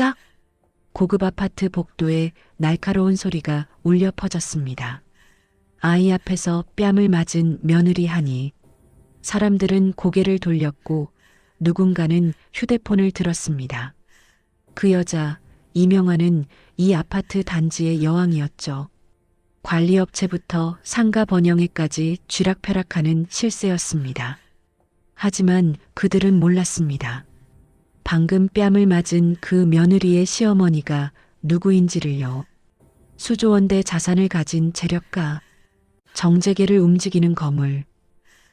짝! 고급 아파트 복도에 날카로운 소리가 울려 퍼졌습니다. 아이 앞에서 뺨을 맞은 며느리 하니 사람들은 고개를 돌렸고 누군가는 휴대폰을 들었습니다. 그 여자, 이명화는 이 아파트 단지의 여왕이었죠. 관리업체부터 상가 번영회까지 쥐락펴락하는 실세였습니다. 하지만 그들은 몰랐습니다. 방금 뺨을 맞은 그 며느리의 시어머니가 누구인지를요. 수조원대 자산을 가진 재력가, 정재계를 움직이는 거물.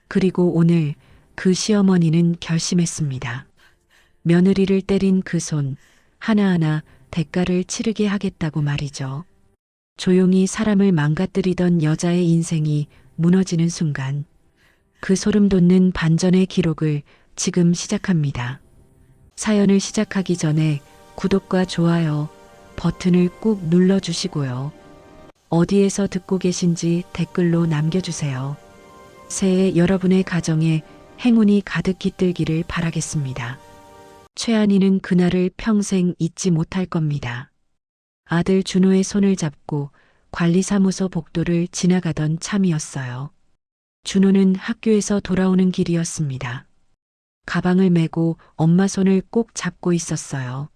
그리고 오늘 그 시어머니는 결심했습니다. 며느리를 때린 그 손 하나하나 대가를 치르게 하겠다고 말이죠. 조용히 사람을 망가뜨리던 여자의 인생이 무너지는 순간 그 소름 돋는 반전의 기록을 지금 시작합니다. 사연을 시작하기 전에 구독과 좋아요 버튼을 꾹 눌러주시고요. 어디에서 듣고 계신지 댓글로 남겨주세요. 새해 여러분의 가정에 행운이 가득 깃들기를 바라겠습니다. 최한이는 그날을 평생 잊지 못할 겁니다. 아들 준호의 손을 잡고 관리사무소 복도를 지나가던 참이었어요. 준호는 학교에서 돌아오는 길이었습니다. 가방을 메고 엄마 손을 꼭 잡고 있었어요.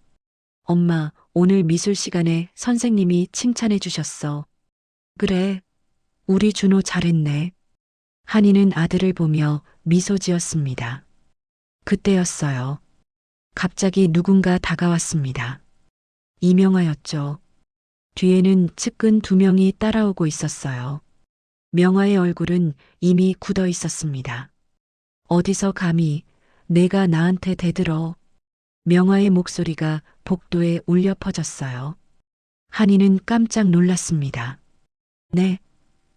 엄마, 오늘 미술 시간에 선생님이 칭찬해 주셨어. 그래, 우리 준호 잘했네. 한이는 아들을 보며 미소 지었습니다. 그때였어요. 갑자기 누군가 다가왔습니다. 이명화였죠. 뒤에는 측근 2명이 따라오고 있었어요. 명화의 얼굴은 이미 굳어 있었습니다. 어디서 감히 내가 나한테 대들어. 명화의 목소리가 복도에 울려 퍼졌어요. 한이는 깜짝 놀랐습니다. 네,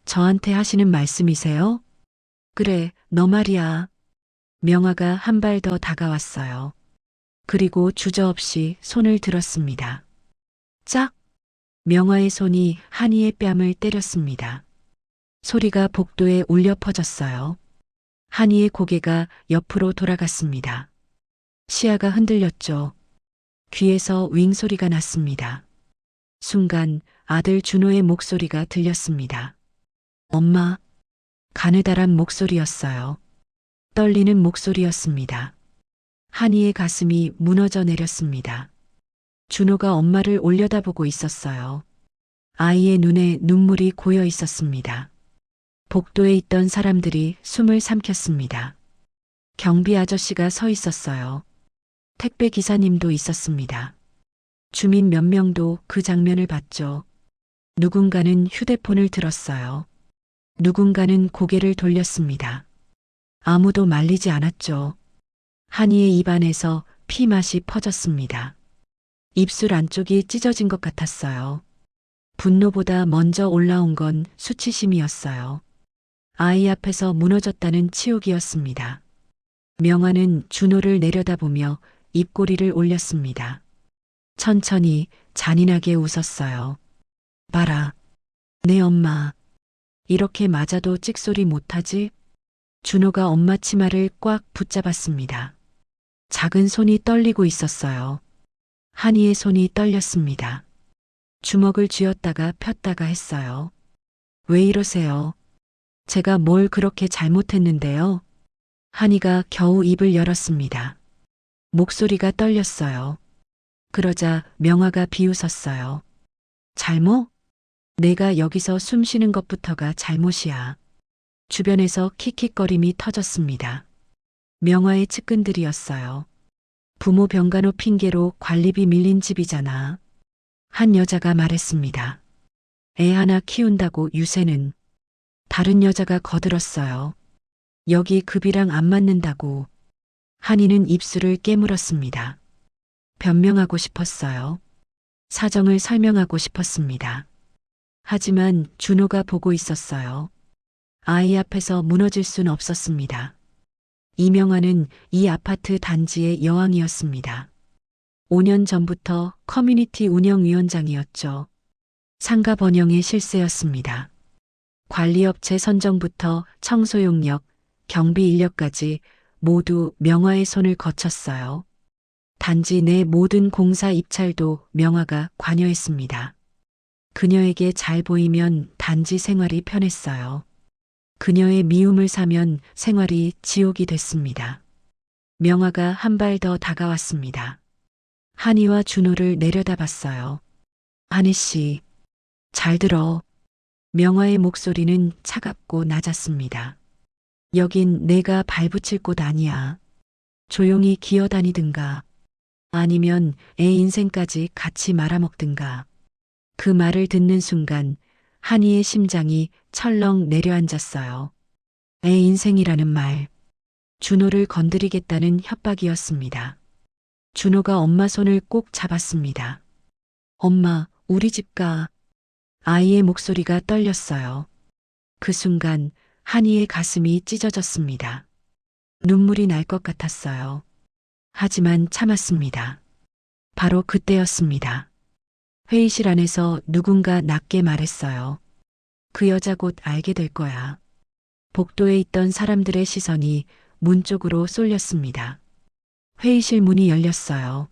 저한테 하시는 말씀이세요? 그래, 너 말이야. 명화가 한 발 더 다가왔어요. 그리고 주저없이 손을 들었습니다. 짝! 명화의 손이 한이의 뺨을 때렸습니다. 소리가 복도에 울려 퍼졌어요. 한이의 고개가 옆으로 돌아갔습니다. 시야가 흔들렸죠. 귀에서 윙 소리가 났습니다. 순간 아들 준호의 목소리가 들렸습니다. 엄마. 가느다란 목소리였어요. 떨리는 목소리였습니다. 한이의 가슴이 무너져 내렸습니다. 준호가 엄마를 올려다보고 있었어요. 아이의 눈에 눈물이 고여 있었습니다. 복도에 있던 사람들이 숨을 삼켰습니다. 경비 아저씨가 서 있었어요. 택배 기사님도 있었습니다. 주민 몇 명도 그 장면을 봤죠. 누군가는 휴대폰을 들었어요. 누군가는 고개를 돌렸습니다. 아무도 말리지 않았죠. 한이의 입안에서 피맛이 퍼졌습니다. 입술 안쪽이 찢어진 것 같았어요. 분노보다 먼저 올라온 건 수치심이었어요. 아이 앞에서 무너졌다는 치욕이었습니다. 명화는 준호를 내려다보며 입꼬리를 올렸습니다. 천천히 잔인하게 웃었어요. 봐라, 내 엄마. 이렇게 맞아도 찍소리 못하지? 준호가 엄마 치마를 꽉 붙잡았습니다. 작은 손이 떨리고 있었어요. 한이의 손이 떨렸습니다. 주먹을 쥐었다가 폈다가 했어요. 왜 이러세요? 제가 뭘 그렇게 잘못했는데요? 한이가 겨우 입을 열었습니다. 목소리가 떨렸어요. 그러자 명화가 비웃었어요. 잘못? 내가 여기서 숨 쉬는 것부터가 잘못이야. 주변에서 킥킥거림이 터졌습니다. 명화의 측근들이었어요. 부모 병간호 핑계로 관리비 밀린 집이잖아. 한 여자가 말했습니다. 애 하나 키운다고 유세는. 다른 여자가 거들었어요. 여기 급이랑 안 맞는다고. 한이는 입술을 깨물었습니다. 변명하고 싶었어요. 사정을 설명하고 싶었습니다. 하지만 준호가 보고 있었어요. 아이 앞에서 무너질 순 없었습니다. 이명화는 이 아파트 단지의 여왕이었습니다. 5년 전부터 커뮤니티 운영위원장이었죠. 상가 번영의 실세였습니다. 관리업체 선정부터 청소용역, 경비 인력까지 모두 명화의 손을 거쳤어요. 단지 내 모든 공사 입찰도 명화가 관여했습니다. 그녀에게 잘 보이면 단지 생활이 편했어요. 그녀의 미움을 사면 생활이 지옥이 됐습니다. 명화가 한 발 더 다가왔습니다. 한이와 준호를 내려다봤어요. 한희 씨, 잘 들어. 명화의 목소리는 차갑고 낮았습니다. 여긴 내가 발붙일 곳 아니야. 조용히 기어다니든가 아니면 애 인생까지 같이 말아먹든가. 그 말을 듣는 순간 한이의 심장이 철렁 내려앉았어요. 애 인생이라는 말, 준호를 건드리겠다는 협박이었습니다. 준호가 엄마 손을 꼭 잡았습니다. 엄마, 우리 집 가. 아이의 목소리가 떨렸어요. 그 순간 한이의 가슴이 찢어졌습니다. 눈물이 날 것 같았어요. 하지만 참았습니다. 바로 그때였습니다. 회의실 안에서 누군가 낮게 말했어요. 그 여자 곧 알게 될 거야. 복도에 있던 사람들의 시선이 문 쪽으로 쏠렸습니다. 회의실 문이 열렸어요.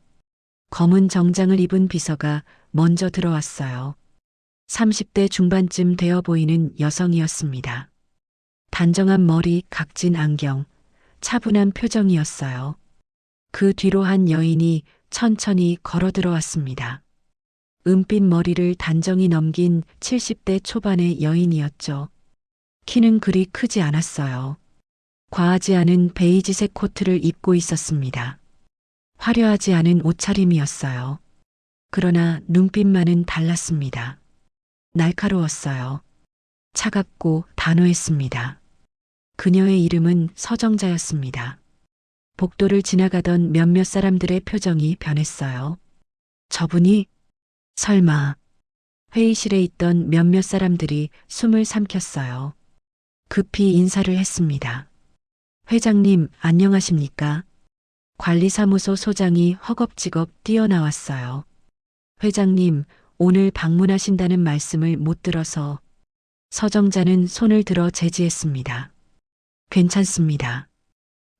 검은 정장을 입은 비서가 먼저 들어왔어요. 30대 중반쯤 되어 보이는 여성이었습니다. 단정한 머리, 각진 안경, 차분한 표정이었어요. 그 뒤로 한 여인이 천천히 걸어 들어왔습니다. 은빛 머리를 단정히 넘긴 70대 초반의 여인이었죠. 키는 그리 크지 않았어요. 과하지 않은 베이지색 코트를 입고 있었습니다. 화려하지 않은 옷차림이었어요. 그러나 눈빛만은 달랐습니다. 날카로웠어요. 차갑고 단호했습니다. 그녀의 이름은 서정자였습니다. 복도를 지나가던 몇몇 사람들의 표정이 변했어요. 저분이 설마. 회의실에 있던 몇몇 사람들이 숨을 삼켰어요. 급히 인사를 했습니다. 회장님, 안녕하십니까? 관리사무소 소장이 허겁지겁 뛰어나왔어요. 회장님, 오늘 방문하신다는 말씀을 못 들어서. 서정자는 손을 들어 제지했습니다. 괜찮습니다.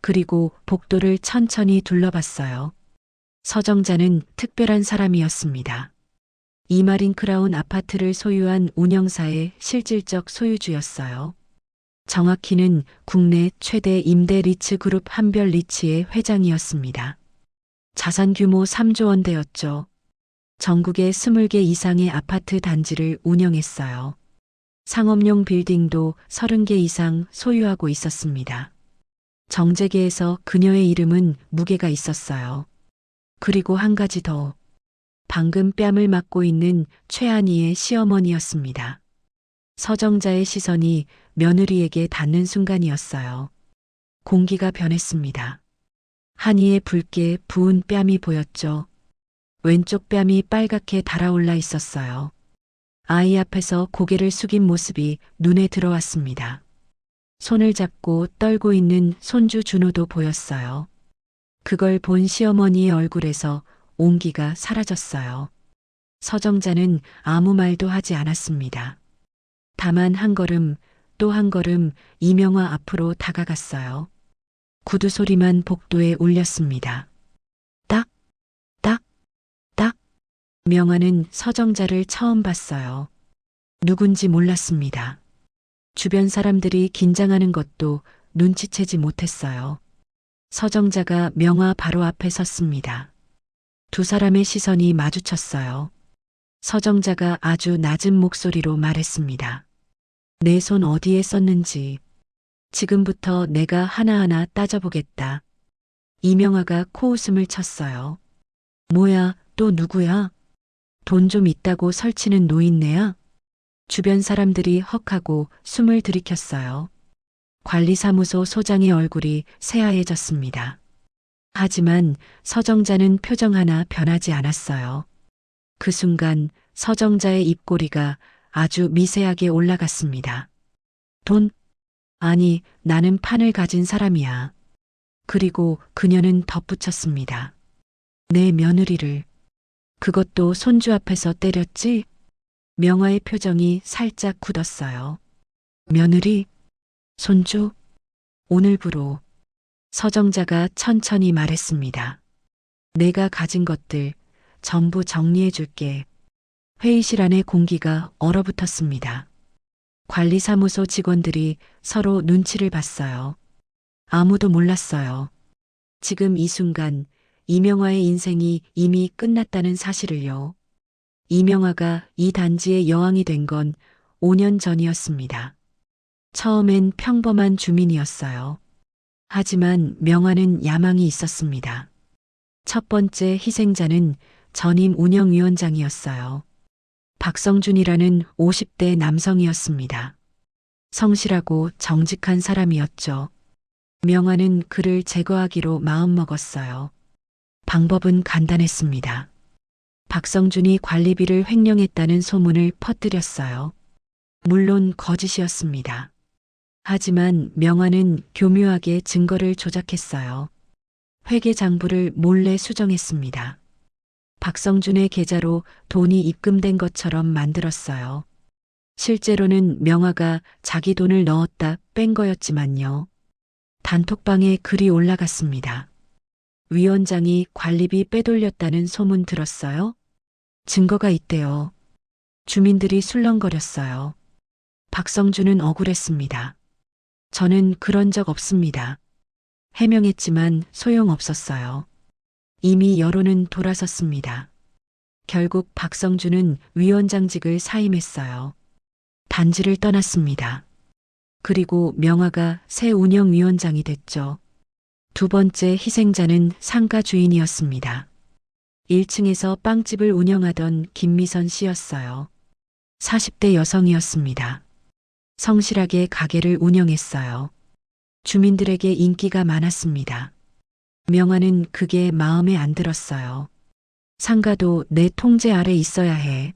그리고 복도를 천천히 둘러봤어요. 서정자는 특별한 사람이었습니다. 이마린 크라운 아파트를 소유한 운영사의 실질적 소유주였어요. 정확히는 국내 최대 임대 리츠 그룹 한별 리츠의 회장이었습니다. 자산 규모 3조 원대였죠. 전국에 20개 이상의 아파트 단지를 운영했어요. 상업용 빌딩도 30개 이상 소유하고 있었습니다. 정재계에서 그녀의 이름은 무게가 있었어요. 그리고 한 가지 더. 방금 뺨을 맞고 있는 최한희의 시어머니였습니다. 서정자의 시선이 며느리에게 닿는 순간이었어요. 공기가 변했습니다. 한이의 붉게 부은 뺨이 보였죠. 왼쪽 뺨이 빨갛게 달아올라 있었어요. 아이 앞에서 고개를 숙인 모습이 눈에 들어왔습니다. 손을 잡고 떨고 있는 손주 준호도 보였어요. 그걸 본 시어머니의 얼굴에서 온기가 사라졌어요. 서정자는 아무 말도 하지 않았습니다. 다만 한 걸음 또 한 걸음 이명화 앞으로 다가갔어요. 구두 소리만 복도에 울렸습니다. 딱, 딱, 딱. 명화는 서정자를 처음 봤어요. 누군지 몰랐습니다. 주변 사람들이 긴장하는 것도 눈치채지 못했어요. 서정자가 명화 바로 앞에 섰습니다. 두 사람의 시선이 마주쳤어요. 서정자가 아주 낮은 목소리로 말했습니다. 내 손 어디에 썼는지 지금부터 내가 하나하나 따져보겠다. 이명화가 코웃음을 쳤어요. 뭐야, 또 누구야? 돈 좀 있다고 설치는 노인네야? 주변 사람들이 헉하고 숨을 들이켰어요. 관리사무소 소장의 얼굴이 새하얘졌습니다. 하지만 서정자는 표정 하나 변하지 않았어요. 그 순간 서정자의 입꼬리가 아주 미세하게 올라갔습니다. 돈? 아니, 나는 판을 가진 사람이야. 그리고 그녀는 덧붙였습니다. 내 며느리를. 그것도 손주 앞에서 때렸지? 명화의 표정이 살짝 굳었어요. 며느리? 손주? 오늘부로. 서정자가 천천히 말했습니다. 내가 가진 것들 전부 정리해 줄게. 회의실 안의 공기가 얼어붙었습니다. 관리사무소 직원들이 서로 눈치를 봤어요. 아무도 몰랐어요. 지금 이 순간 이명화의 인생이 이미 끝났다는 사실을요. 이명화가 이 단지의 여왕이 된 건 5년 전이었습니다. 처음엔 평범한 주민이었어요. 하지만 명화는 야망이 있었습니다. 첫 번째 희생자는 전임 운영위원장이었어요. 박성준이라는 50대 남성이었습니다. 성실하고 정직한 사람이었죠. 명화는 그를 제거하기로 마음먹었어요. 방법은 간단했습니다. 박성준이 관리비를 횡령했다는 소문을 퍼뜨렸어요. 물론 거짓이었습니다. 하지만 명화는 교묘하게 증거를 조작했어요. 회계장부를 몰래 수정했습니다. 박성준의 계좌로 돈이 입금된 것처럼 만들었어요. 실제로는 명화가 자기 돈을 넣었다 뺀 거였지만요. 단톡방에 글이 올라갔습니다. 위원장이 관리비 빼돌렸다는 소문 들었어요? 증거가 있대요. 주민들이 술렁거렸어요. 박성준은 억울했습니다. 저는 그런 적 없습니다. 해명했지만 소용없었어요. 이미 여론은 돌아섰습니다. 결국 박성준은 위원장직을 사임했어요. 단지를 떠났습니다. 그리고 명화가 새 운영위원장이 됐죠. 두 번째 희생자는 상가 주인이었습니다. 1층에서 빵집을 운영하던 김미선 씨였어요. 40대 여성이었습니다. 성실하게 가게를 운영했어요. 주민들에게 인기가 많았습니다. 명화는 그게 마음에 안 들었어요. 상가도 내 통제 아래 있어야 해.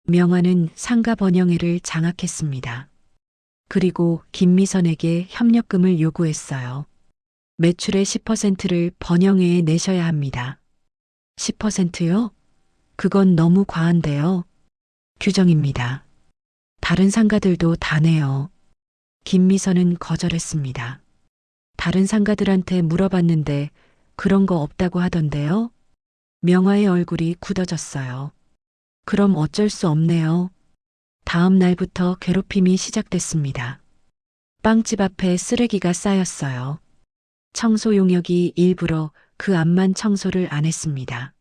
명화는 상가 번영회를 장악했습니다. 그리고 김미선에게 협력금을 요구했어요. 매출의 10%를 번영회에 내셔야 합니다. 10%요? 그건 너무 과한데요. 규정입니다. 다른 상가들도 다 내요. 김미선은 거절했습니다. 다른 상가들한테 물어봤는데 그런 거 없다고 하던데요. 명화의 얼굴이 굳어졌어요. 그럼 어쩔 수 없네요. 다음 날부터 괴롭힘이 시작됐습니다. 빵집 앞에 쓰레기가 쌓였어요. 청소 용역이 일부러 그 앞만 청소를 안 했습니다.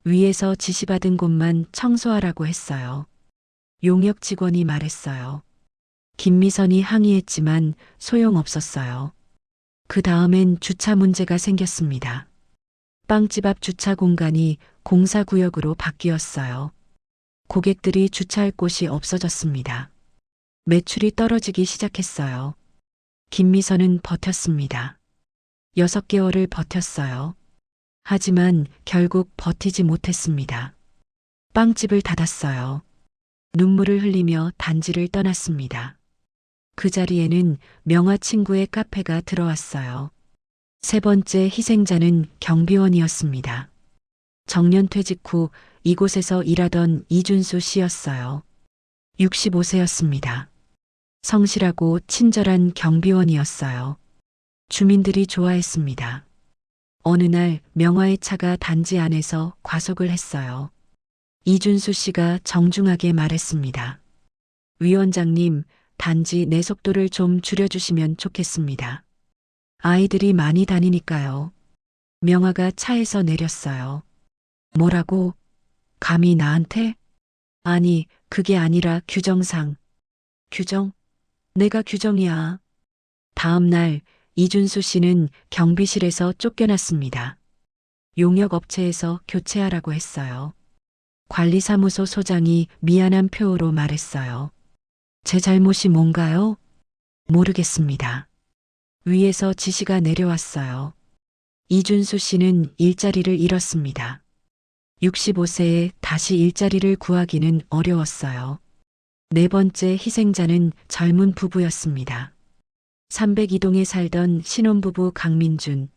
위에서 지시받은 곳만 청소하라고 했어요. 용역 직원이 말했어요. 김미선이 항의했지만 소용없었어요. 그 다음엔 주차 문제가 생겼습니다. 빵집 앞 주차 공간이 공사구역으로 바뀌었어요. 고객들이 주차할 곳이 없어졌습니다. 매출이 떨어지기 시작했어요. 김미선은 버텼습니다. 6개월을 버텼어요. 하지만 결국 버티지 못했습니다. 빵집을 닫았어요. 눈물을 흘리며 단지를 떠났습니다. 그 자리에는 명화 친구의 카페가 들어왔어요. 세 번째 희생자는 경비원이었습니다. 정년퇴직 후 이곳에서 일하던 이준수 씨였어요. 65세였습니다. 성실하고 친절한 경비원이었어요. 주민들이 좋아했습니다. 어느 날 명화의 차가 단지 안에서 과속을 했어요. 이준수 씨가 정중하게 말했습니다. 위원장님, 단지 내 속도를 좀 줄여주시면 좋겠습니다. 아이들이 많이 다니니까요. 명화가 차에서 내렸어요. 뭐라고? 감히 나한테? 아니, 그게 아니라 규정상. 규정? 내가 규정이야. 다음 날 이준수 씨는 경비실에서 쫓겨났습니다. 용역업체에서 교체하라고 했어요. 관리사무소 소장이 미안한 표로 말했어요. 제 잘못이 뭔가요? 모르겠습니다. 위에서 지시가 내려왔어요. 이준수 씨는 일자리를 잃었습니다. 65세에 다시 일자리를 구하기는 어려웠어요. 네 번째 희생자는 젊은 부부였습니다. 302동에 살던 신혼부부 강민준,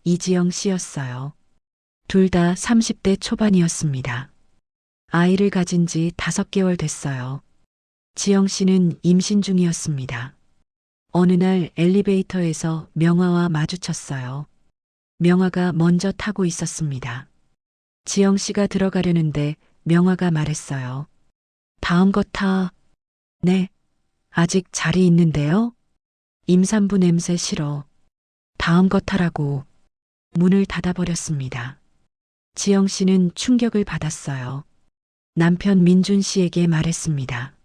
이지영 씨였어요. 둘 다 30대 초반이었습니다. 아이를 가진 지 5개월 됐어요. 지영 씨는 임신 중이었습니다. 어느 날 엘리베이터에서 명화와 마주쳤어요. 명화가 먼저 타고 있었습니다. 지영 씨가 들어가려는데 명화가 말했어요. 다음 거 타. 네. 아직 자리 있는데요? 임산부 냄새 싫어. 다음 거 타라고. 문을 닫아버렸습니다. 지영 씨는 충격을 받았어요. 남편 민준 씨에게 말했습니다.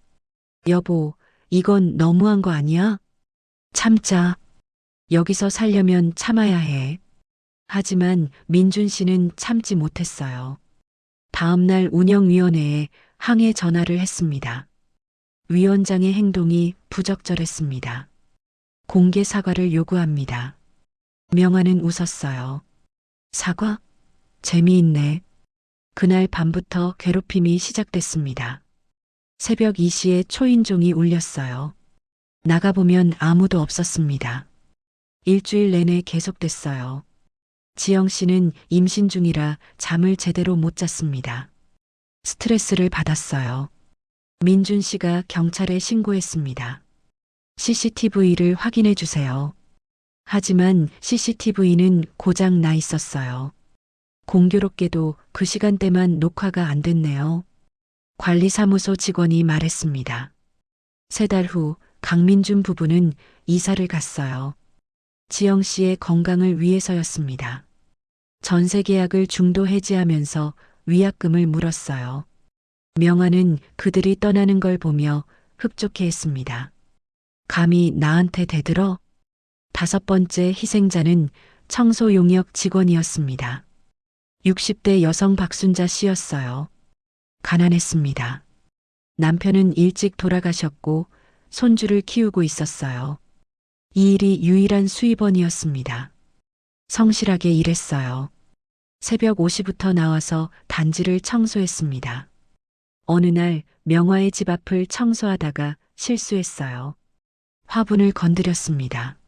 여보, 이건 너무한 거 아니야? 참자. 여기서 살려면 참아야 해. 하지만 민준 씨는 참지 못했어요. 다음날 운영위원회에 항해 전화를 했습니다. 위원장의 행동이 부적절했습니다. 공개 사과를 요구합니다. 명화는 웃었어요. 사과? 재미있네. 그날 밤부터 괴롭힘이 시작됐습니다. 새벽 2시에 초인종이 울렸어요. 나가보면 아무도 없었습니다. 일주일 내내 계속됐어요. 지영 씨는 임신 중이라 잠을 제대로 못 잤습니다. 스트레스를 받았어요. 민준 씨가 경찰에 신고했습니다. CCTV를 확인해 주세요. 하지만 CCTV는 고장 나 있었어요. 공교롭게도 그 시간대만 녹화가 안 됐네요. 관리사무소 직원이 말했습니다. 3달 후 강민준 부부는 이사를 갔어요. 지영 씨의 건강을 위해서였습니다. 전세 계약을 중도 해지하면서 위약금을 물었어요. 명화는 그들이 떠나는 걸 보며 흡족해했습니다. 감히 나한테 대들어? 5번째 희생자는 청소용역 직원이었습니다. 60대 여성 박순자 씨였어요. 가난했습니다. 남편은 일찍 돌아가셨고 손주를 키우고 있었어요. 이 일이 유일한 수입원이었습니다. 성실하게 일했어요. 새벽 5시부터 나와서 단지를 청소했습니다. 어느 날 명화의 집 앞을 청소하다가 실수했어요. 화분을 건드렸습니다.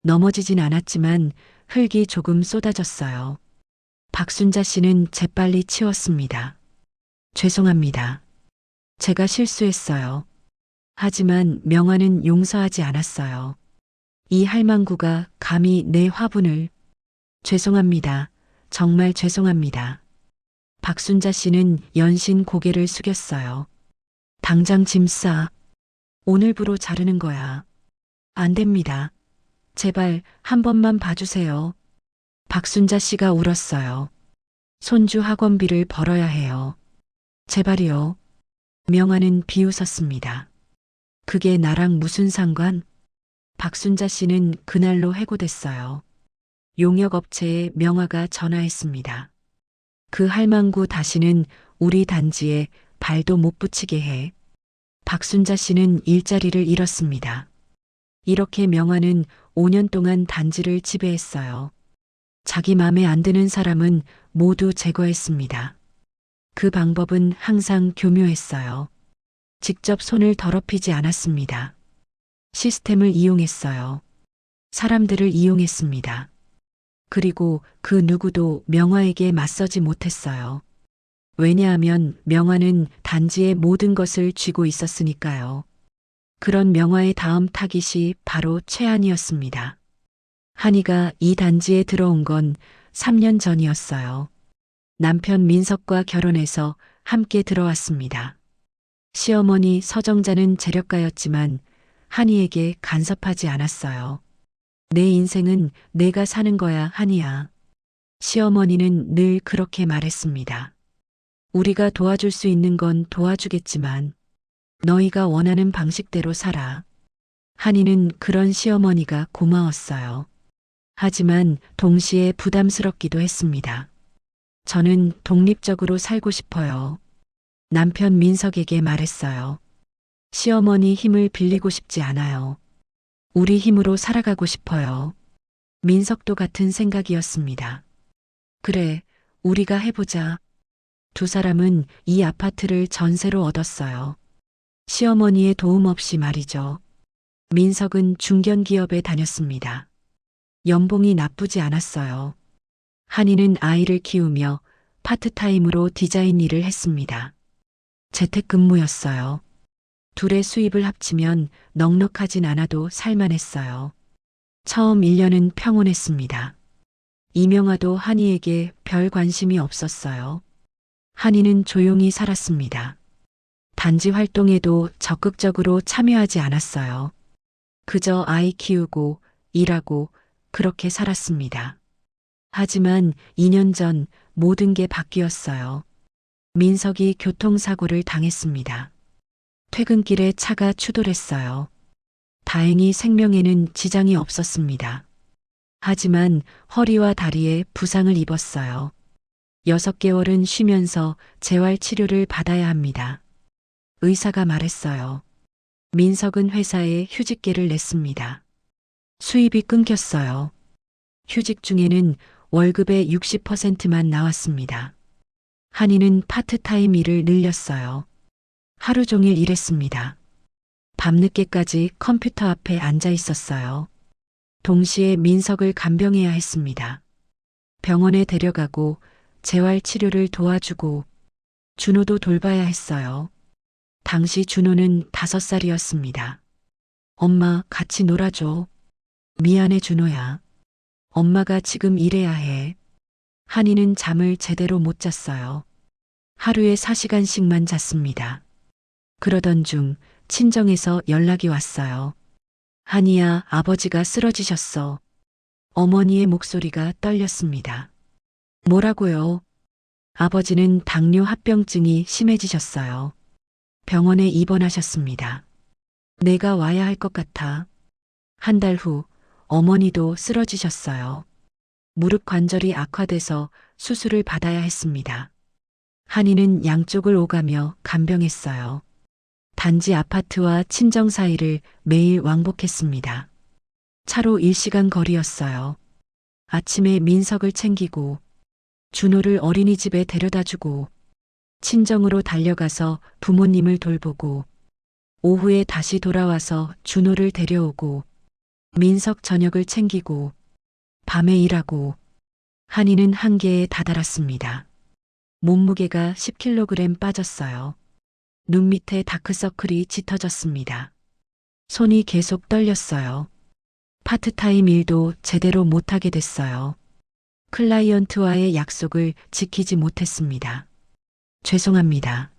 넘어지진 않았지만 흙이 조금 쏟아졌어요. 박순자 씨는 재빨리 치웠습니다. 죄송합니다. 제가 실수했어요. 하지만 명화는 용서하지 않았어요. 이 할망구가 감히 내 화분을. 죄송합니다. 정말 죄송합니다. 박순자 씨는 연신 고개를 숙였어요. 당장 짐 싸. 오늘부로 자르는 거야. 안 됩니다. 제발 한 번만 봐주세요. 박순자 씨가 울었어요. 손주 학원비를 벌어야 해요. 제발이요. 명화는 비웃었습니다. 그게 나랑 무슨 상관? 박순자 씨는 그날로 해고됐어요. 용역업체에 명화가 전화했습니다. 그 할망구 다시는 우리 단지에 발도 못 붙이게 해. 박순자 씨는 일자리를 잃었습니다. 이렇게 명화는 5년 동안 단지를 지배했어요. 자기 맘에 안 드는 사람은 모두 제거했습니다. 그 방법은 항상 교묘했어요. 직접 손을 더럽히지 않았습니다. 시스템을 이용했어요. 사람들을 이용했습니다. 그리고 그 누구도 명화에게 맞서지 못했어요. 왜냐하면 명화는 단지의 모든 것을 쥐고 있었으니까요. 그런 명화의 다음 타깃이 바로 최한이었습니다. 한이가 이 단지에 들어온 건 3년 전이었어요. 남편 민석과 결혼해서 함께 들어왔습니다. 시어머니 서정자는 재력가였지만 한이에게 간섭하지 않았어요. 내 인생은 내가 사는 거야, 한이야. 시어머니는 늘 그렇게 말했습니다. 우리가 도와줄 수 있는 건 도와주겠지만 너희가 원하는 방식대로 살아. 한이는 그런 시어머니가 고마웠어요. 하지만 동시에 부담스럽기도 했습니다. 저는 독립적으로 살고 싶어요. 남편 민석에게 말했어요. 시어머니 힘을 빌리고 싶지 않아요. 우리 힘으로 살아가고 싶어요. 민석도 같은 생각이었습니다. 그래, 우리가 해보자. 두 사람은 이 아파트를 전세로 얻었어요. 시어머니의 도움 없이 말이죠. 민석은 중견기업에 다녔습니다. 연봉이 나쁘지 않았어요. 한이는 아이를 키우며 파트타임으로 디자인 일을 했습니다. 재택근무였어요. 둘의 수입을 합치면 넉넉하진 않아도 살만했어요. 처음 1년은 평온했습니다. 이명아도 한이에게 별 관심이 없었어요. 한이는 조용히 살았습니다. 단지 활동에도 적극적으로 참여하지 않았어요. 그저 아이 키우고 일하고 그렇게 살았습니다. 하지만 2년 전 모든 게 바뀌었어요. 민석이 교통사고를 당했습니다. 퇴근길에 차가 추돌했어요. 다행히 생명에는 지장이 없었습니다. 하지만 허리와 다리에 부상을 입었어요. 6개월은 쉬면서 재활 치료를 받아야 합니다. 의사가 말했어요. 민석은 회사에 휴직계를 냈습니다. 수입이 끊겼어요. 휴직 중에는 월급의 60%만 나왔습니다. 한이는 파트타임 일을 늘렸어요. 하루 종일 일했습니다. 밤늦게까지 컴퓨터 앞에 앉아 있었어요. 동시에 민석을 간병해야 했습니다. 병원에 데려가고 재활 치료를 도와주고 준호도 돌봐야 했어요. 당시 준호는 5살이었습니다. 엄마 같이 놀아줘. 미안해 준호야. 엄마가 지금 일해야 해. 한이는 잠을 제대로 못 잤어요. 하루에 4시간씩만 잤습니다. 그러던 중 친정에서 연락이 왔어요. 한이야, 아버지가 쓰러지셨어. 어머니의 목소리가 떨렸습니다. 뭐라고요? 아버지는 당뇨 합병증이 심해지셨어요. 병원에 입원하셨습니다. 내가 와야 할 것 같아. 한 달 후 어머니도 쓰러지셨어요. 무릎 관절이 악화돼서 수술을 받아야 했습니다. 한이는 양쪽을 오가며 간병했어요. 단지 아파트와 친정 사이를 매일 왕복했습니다. 차로 1시간 거리였어요. 아침에 민석을 챙기고 준호를 어린이집에 데려다주고 친정으로 달려가서 부모님을 돌보고 오후에 다시 돌아와서 준호를 데려오고 민석 저녁을 챙기고 밤에 일하고 한이는 한계에 다다랐습니다. 몸무게가 10kg 빠졌어요. 눈 밑에 다크서클이 짙어졌습니다. 손이 계속 떨렸어요. 파트타임 일도 제대로 못하게 됐어요. 클라이언트와의 약속을 지키지 못했습니다. 죄송합니다.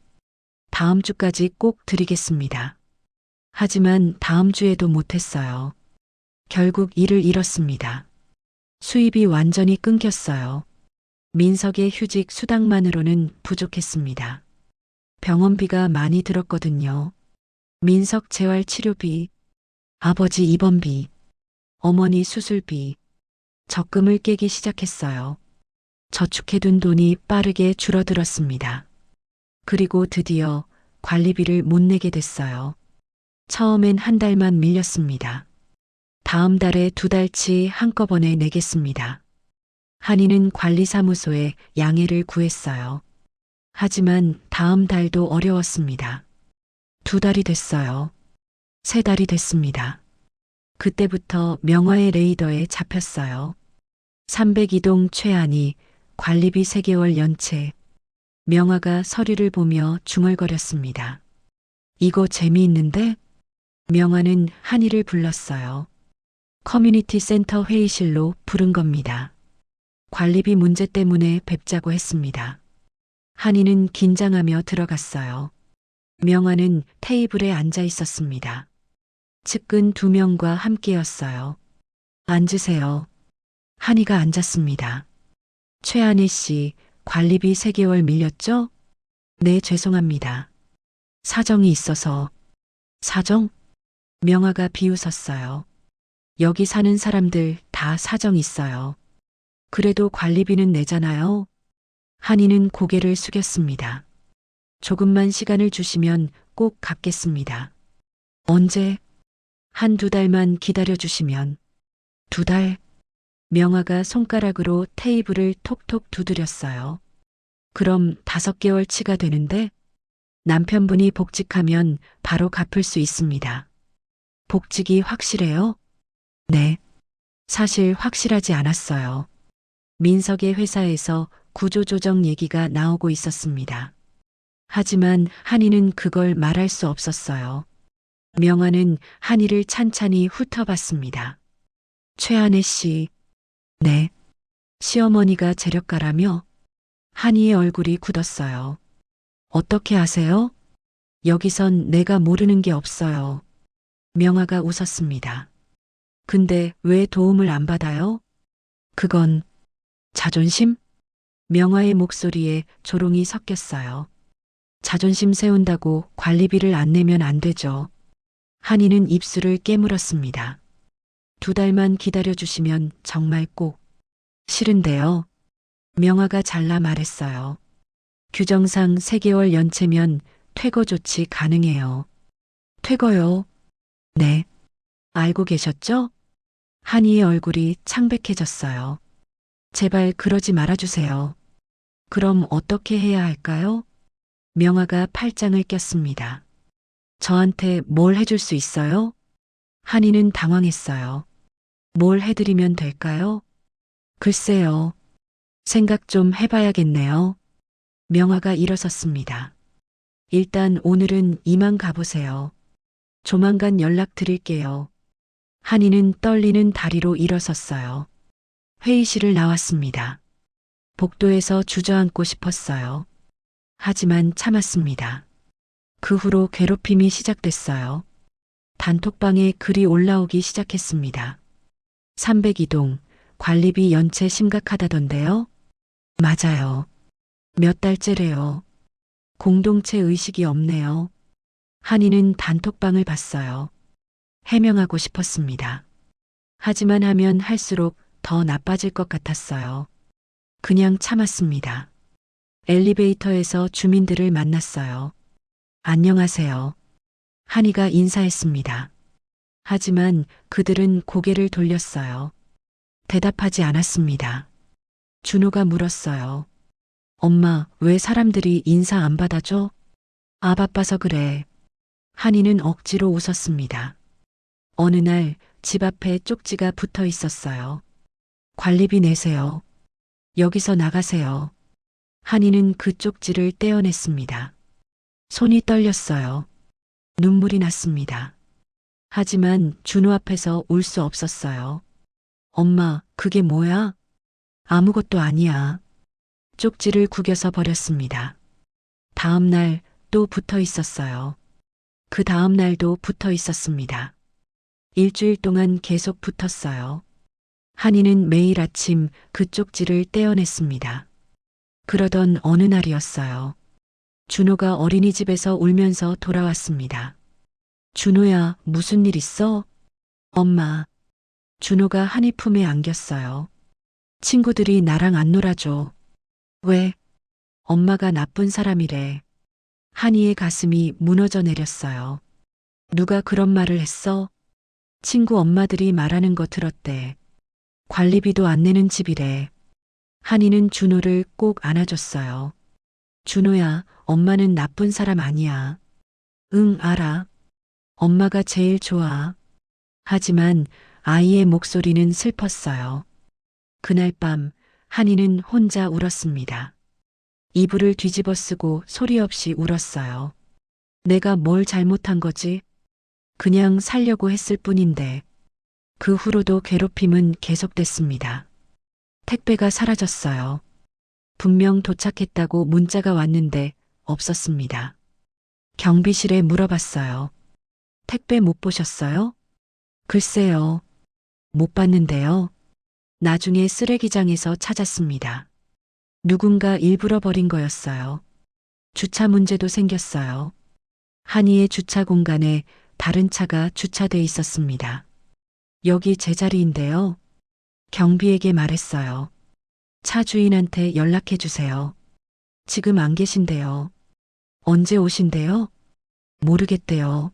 다음 주까지 꼭 드리겠습니다. 하지만 다음 주에도 못했어요. 결국 일을 잃었습니다. 수입이 완전히 끊겼어요. 민석의 휴직 수당만으로는 부족했습니다. 병원비가 많이 들었거든요. 민석 재활 치료비, 아버지 입원비, 어머니 수술비, 적금을 깨기 시작했어요. 저축해둔 돈이 빠르게 줄어들었습니다. 그리고 드디어 관리비를 못 내게 됐어요. 처음엔 한 달만 밀렸습니다. 다음 달에 2달치 한꺼번에 내겠습니다. 한이는 관리사무소에 양해를 구했어요. 하지만 다음 달도 어려웠습니다. 2달이 됐어요. 3달이 됐습니다. 그때부터 명화의 레이더에 잡혔어요. 302동 최한이 관리비 3개월 연체. 명화가 서류를 보며 중얼거렸습니다. 이거 재미있는데? 명화는 한이를 불렀어요. 커뮤니티 센터 회의실로 부른 겁니다. 관리비 문제 때문에 뵙자고 했습니다. 한이는 긴장하며 들어갔어요. 명화는 테이블에 앉아 있었습니다. 측근 2명과 함께였어요. 앉으세요. 한이가 앉았습니다. 최한희 씨, 관리비 3개월 밀렸죠? 네, 죄송합니다. 사정이 있어서. 사정? 명화가 비웃었어요. 여기 사는 사람들 다 사정 있어요. 그래도 관리비는 내잖아요. 한이는 고개를 숙였습니다. 조금만 시간을 주시면 꼭 갚겠습니다. 언제? 1-2달만 기다려주시면. 2달? 명화가 손가락으로 테이블을 톡톡 두드렸어요. 그럼 5개월치가 되는데 남편분이 복직하면 바로 갚을 수 있습니다. 복직이 확실해요? 네. 사실 확실하지 않았어요. 민석의 회사에서 구조조정 얘기가 나오고 있었습니다. 하지만 한이는 그걸 말할 수 없었어요. 명화는 한이를 찬찬히 훑어봤습니다. 최한혜 씨. 네. 시어머니가 재력가라며 한이의 얼굴이 굳었어요. 어떻게 아세요? 여기선 내가 모르는 게 없어요. 명아가 웃었습니다. 근데 왜 도움을 안 받아요? 그건 자존심? 명아의 목소리에 조롱이 섞였어요. 자존심 세운다고 관리비를 안 내면 안 되죠. 한이는 입술을 깨물었습니다. 2달만 기다려주시면 정말 꼭. 싫은데요. 명아가 잘라 말했어요. 규정상 3개월 연체면 퇴거 조치 가능해요. 퇴거요? 네. 알고 계셨죠? 한이의 얼굴이 창백해졌어요. 제발 그러지 말아주세요. 그럼 어떻게 해야 할까요? 명아가 팔짱을 꼈습니다. 저한테 뭘 해줄 수 있어요? 한이는 당황했어요. 뭘 해드리면 될까요? 글쎄요. 생각 좀 해봐야겠네요. 명아가 일어섰습니다. 일단 오늘은 이만 가보세요. 조만간 연락드릴게요. 한이는 떨리는 다리로 일어섰어요. 회의실을 나왔습니다. 복도에서 주저앉고 싶었어요. 하지만 참았습니다. 그 후로 괴롭힘이 시작됐어요. 단톡방에 글이 올라오기 시작했습니다. 302동, 관리비 연체 심각하다던데요? 맞아요. 몇 달째래요. 공동체 의식이 없네요. 한이는 단톡방을 봤어요. 해명하고 싶었습니다. 하지만 하면 할수록 더 나빠질 것 같았어요. 그냥 참았습니다. 엘리베이터에서 주민들을 만났어요. 안녕하세요. 한이가 인사했습니다. 하지만 그들은 고개를 돌렸어요. 대답하지 않았습니다. 준호가 물었어요. 엄마, 왜 사람들이 인사 안 받아줘? 아, 바빠서 그래. 한이는 억지로 웃었습니다. 어느 날 집 앞에 쪽지가 붙어 있었어요. 관리비 내세요. 여기서 나가세요. 한이는 그 쪽지를 떼어냈습니다. 손이 떨렸어요. 눈물이 났습니다. 하지만 준호 앞에서 울 수 없었어요. 엄마, 그게 뭐야? 아무것도 아니야. 쪽지를 구겨서 버렸습니다. 다음 날 또 붙어 있었어요. 그 다음 날도 붙어 있었습니다. 일주일 동안 계속 붙었어요. 한이는 매일 아침 그 쪽지를 떼어냈습니다. 그러던 어느 날이었어요. 준호가 어린이집에서 울면서 돌아왔습니다. 준호야, 무슨 일 있어? 엄마. 준호가 한이 품에 안겼어요. 친구들이 나랑 안 놀아줘. 왜? 엄마가 나쁜 사람이래. 한이의 가슴이 무너져 내렸어요. 누가 그런 말을 했어? 친구 엄마들이 말하는 거 들었대. 관리비도 안 내는 집이래. 한이는 준호를 꼭 안아줬어요. 준호야, 엄마는 나쁜 사람 아니야. 응, 알아. 엄마가 제일 좋아. 하지만 아이의 목소리는 슬펐어요. 그날 밤 한이는 혼자 울었습니다. 이불을 뒤집어 쓰고 소리 없이 울었어요. 내가 뭘 잘못한 거지? 그냥 살려고 했을 뿐인데. 그 후로도 괴롭힘은 계속됐습니다. 택배가 사라졌어요. 분명 도착했다고 문자가 왔는데 없었습니다. 경비실에 물어봤어요. 택배 못 보셨어요? 글쎄요. 못 봤는데요. 나중에 쓰레기장에서 찾았습니다. 누군가 일부러 버린 거였어요. 주차 문제도 생겼어요. 한이의 주차 공간에 다른 차가 주차돼 있었습니다. 여기 제 자리인데요. 경비에게 말했어요. 차 주인한테 연락해 주세요. 지금 안 계신데요. 언제 오신대요? 모르겠대요.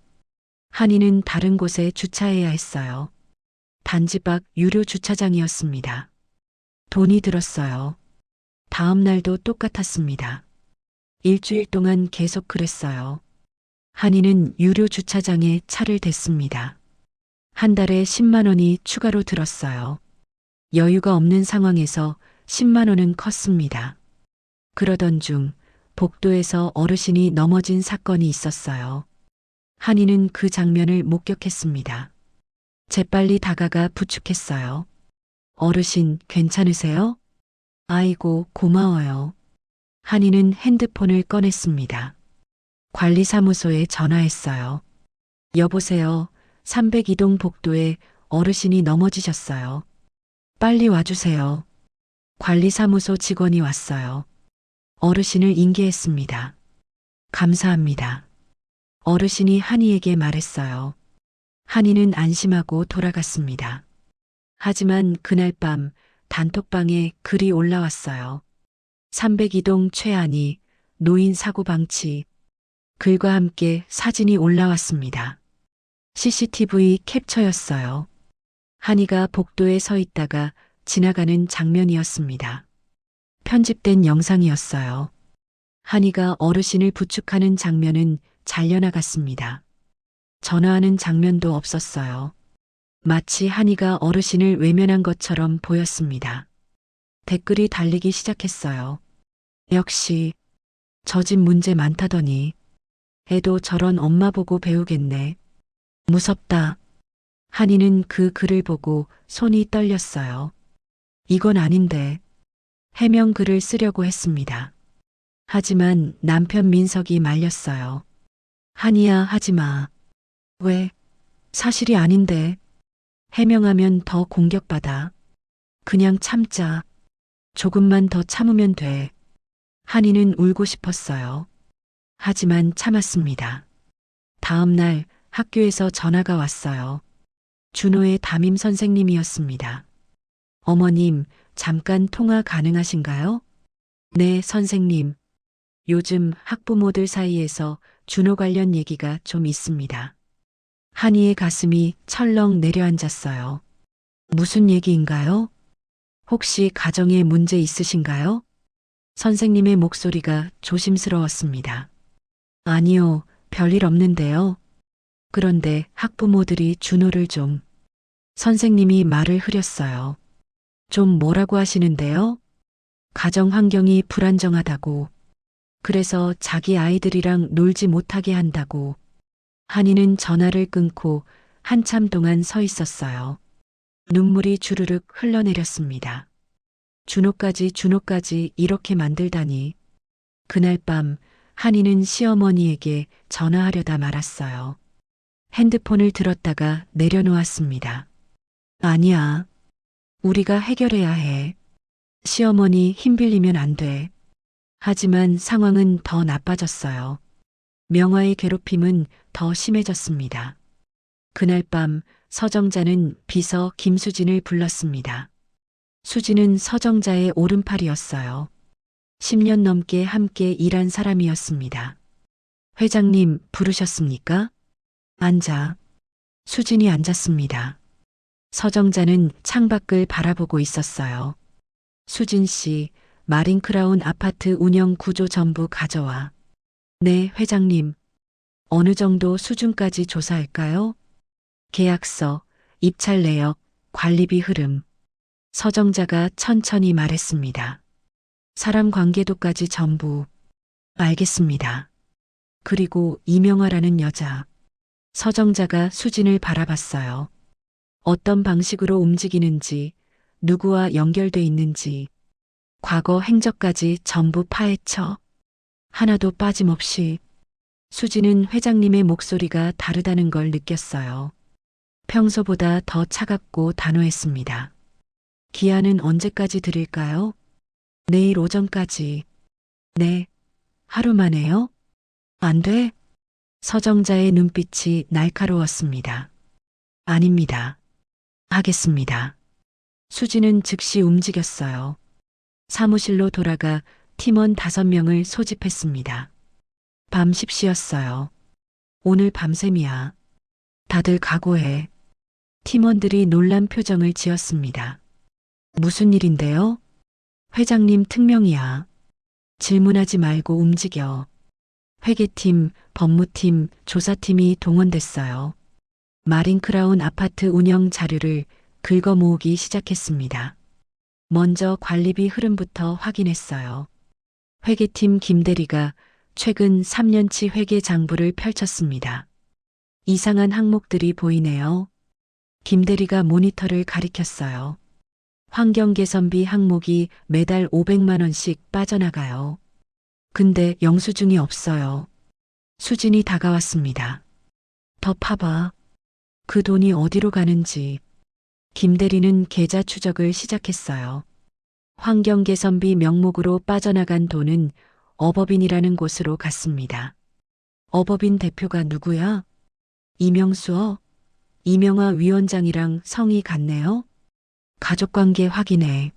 한이는 다른 곳에 주차해야 했어요. 단지 밖 유료 주차장이었습니다. 돈이 들었어요. 다음 날도 똑같았습니다. 일주일 동안 계속 그랬어요. 한이는 유료 주차장에 차를 댔습니다. 한 달에 10만 원이 추가로 들었어요. 여유가 없는 상황에서 10만 원은 컸습니다. 그러던 중 복도에서 어르신이 넘어진 사건이 있었어요. 한이는 그 장면을 목격했습니다. 재빨리 다가가 부축했어요. 어르신, 괜찮으세요? 아이고, 고마워요. 한이는 핸드폰을 꺼냈습니다. 관리사무소에 전화했어요. 여보세요. 302동 복도에 어르신이 넘어지셨어요. 빨리 와주세요. 관리사무소 직원이 왔어요. 어르신을 인계했습니다. 감사합니다. 어르신이 한이에게 말했어요. 한이는 안심하고 돌아갔습니다. 하지만 그날 밤 단톡방에 글이 올라왔어요. 302동 최한이 노인 사고 방치. 글과 함께 사진이 올라왔습니다. CCTV 캡처였어요. 한이가 복도에 서 있다가 지나가는 장면이었습니다. 편집된 영상이었어요. 한이가 어르신을 부축하는 장면은 잘려나갔습니다. 전화하는 장면도 없었어요. 마치 한이가 어르신을 외면한 것처럼 보였습니다. 댓글이 달리기 시작했어요. 역시 저 집 문제 많다더니 애도 저런 엄마 보고 배우겠네. 무섭다. 한이는 그 글을 보고 손이 떨렸어요. 이건 아닌데. 해명 글을 쓰려고 했습니다. 하지만 남편 민석이 말렸어요. 한이야, 하지 마. 왜? 사실이 아닌데. 해명하면 더 공격받아. 그냥 참자. 조금만 더 참으면 돼. 한이는 울고 싶었어요. 하지만 참았습니다. 다음 날 학교에서 전화가 왔어요. 준호의 담임 선생님이었습니다. 어머님, 잠깐 통화 가능하신가요? 네, 선생님. 요즘 학부모들 사이에서 준호 관련 얘기가 좀 있습니다. 한이의 가슴이 철렁 내려앉았어요. 무슨 얘기인가요? 혹시 가정에 문제 있으신가요? 선생님의 목소리가 조심스러웠습니다. 아니요, 별일 없는데요. 그런데 학부모들이 준호를 좀. 선생님이 말을 흐렸어요. 좀 뭐라고 하시는데요? 가정 환경이 불안정하다고. 그래서 자기 아이들이랑 놀지 못하게 한다고. 한이는 전화를 끊고 한참 동안 서 있었어요. 눈물이 주르륵 흘러내렸습니다. 준호까지 이렇게 만들다니. 그날 밤 한이는 시어머니에게 전화하려다 말았어요. 핸드폰을 들었다가 내려놓았습니다. 아니야. 우리가 해결해야 해. 시어머니 힘빌리면 안 돼. 하지만 상황은 더 나빠졌어요. 명화의 괴롭힘은 더 심해졌습니다. 그날 밤 서정자는 비서 김수진을 불렀습니다. 수진은 서정자의 오른팔이었어요. 10년 넘게 함께 일한 사람이었습니다. 회장님 부르셨습니까? 앉아. 수진이 앉았습니다. 서정자는 창밖을 바라보고 있었어요. 수진 씨, 마린크라운 아파트 운영 구조 전부 가져와. 네, 회장님. 어느 정도 수준까지 조사할까요? 계약서, 입찰 내역, 관리비 흐름. 서정자가 천천히 말했습니다. 사람 관계도까지 전부. 알겠습니다. 그리고 이명화라는 여자. 서정자가 수진을 바라봤어요. 어떤 방식으로 움직이는지, 누구와 연결돼 있는지, 과거 행적까지 전부 파헤쳐. 하나도 빠짐없이. 수진은 회장님의 목소리가 다르다는 걸 느꼈어요. 평소보다 더 차갑고 단호했습니다. 기한은 언제까지 드릴까요? 내일 오전까지. 네. 하루 만에요? 안 돼? 서정자의 눈빛이 날카로웠습니다. 아닙니다. 하겠습니다. 수지는 즉시 움직였어요. 사무실로 돌아가 팀원 5명을 소집했습니다. 밤 10시였어요. 오늘 밤샘이야. 다들 각오해. 팀원들이 놀란 표정을 지었습니다. 무슨 일인데요? 회장님 특명이야. 질문하지 말고 움직여. 회계팀, 법무팀, 조사팀이 동원됐어요. 마린크라운 아파트 운영 자료를 긁어 모으기 시작했습니다. 먼저 관리비 흐름부터 확인했어요. 회계팀 김대리가 최근 3년치 회계 장부를 펼쳤습니다. 이상한 항목들이 보이네요. 김대리가 모니터를 가리켰어요. 환경개선비 항목이 매달 500만 원씩 빠져나가요. 근데 영수증이 없어요. 수진이 다가왔습니다. 더 파봐. 그 돈이 어디로 가는지. 김 대리는 계좌 추적을 시작했어요. 환경개선비 명목으로 빠져나간 돈은 어법인이라는 곳으로 갔습니다. 어법인 대표가 누구야? 이명수어? 이명아 위원장이랑 성이 같네요. 가족관계 확인해.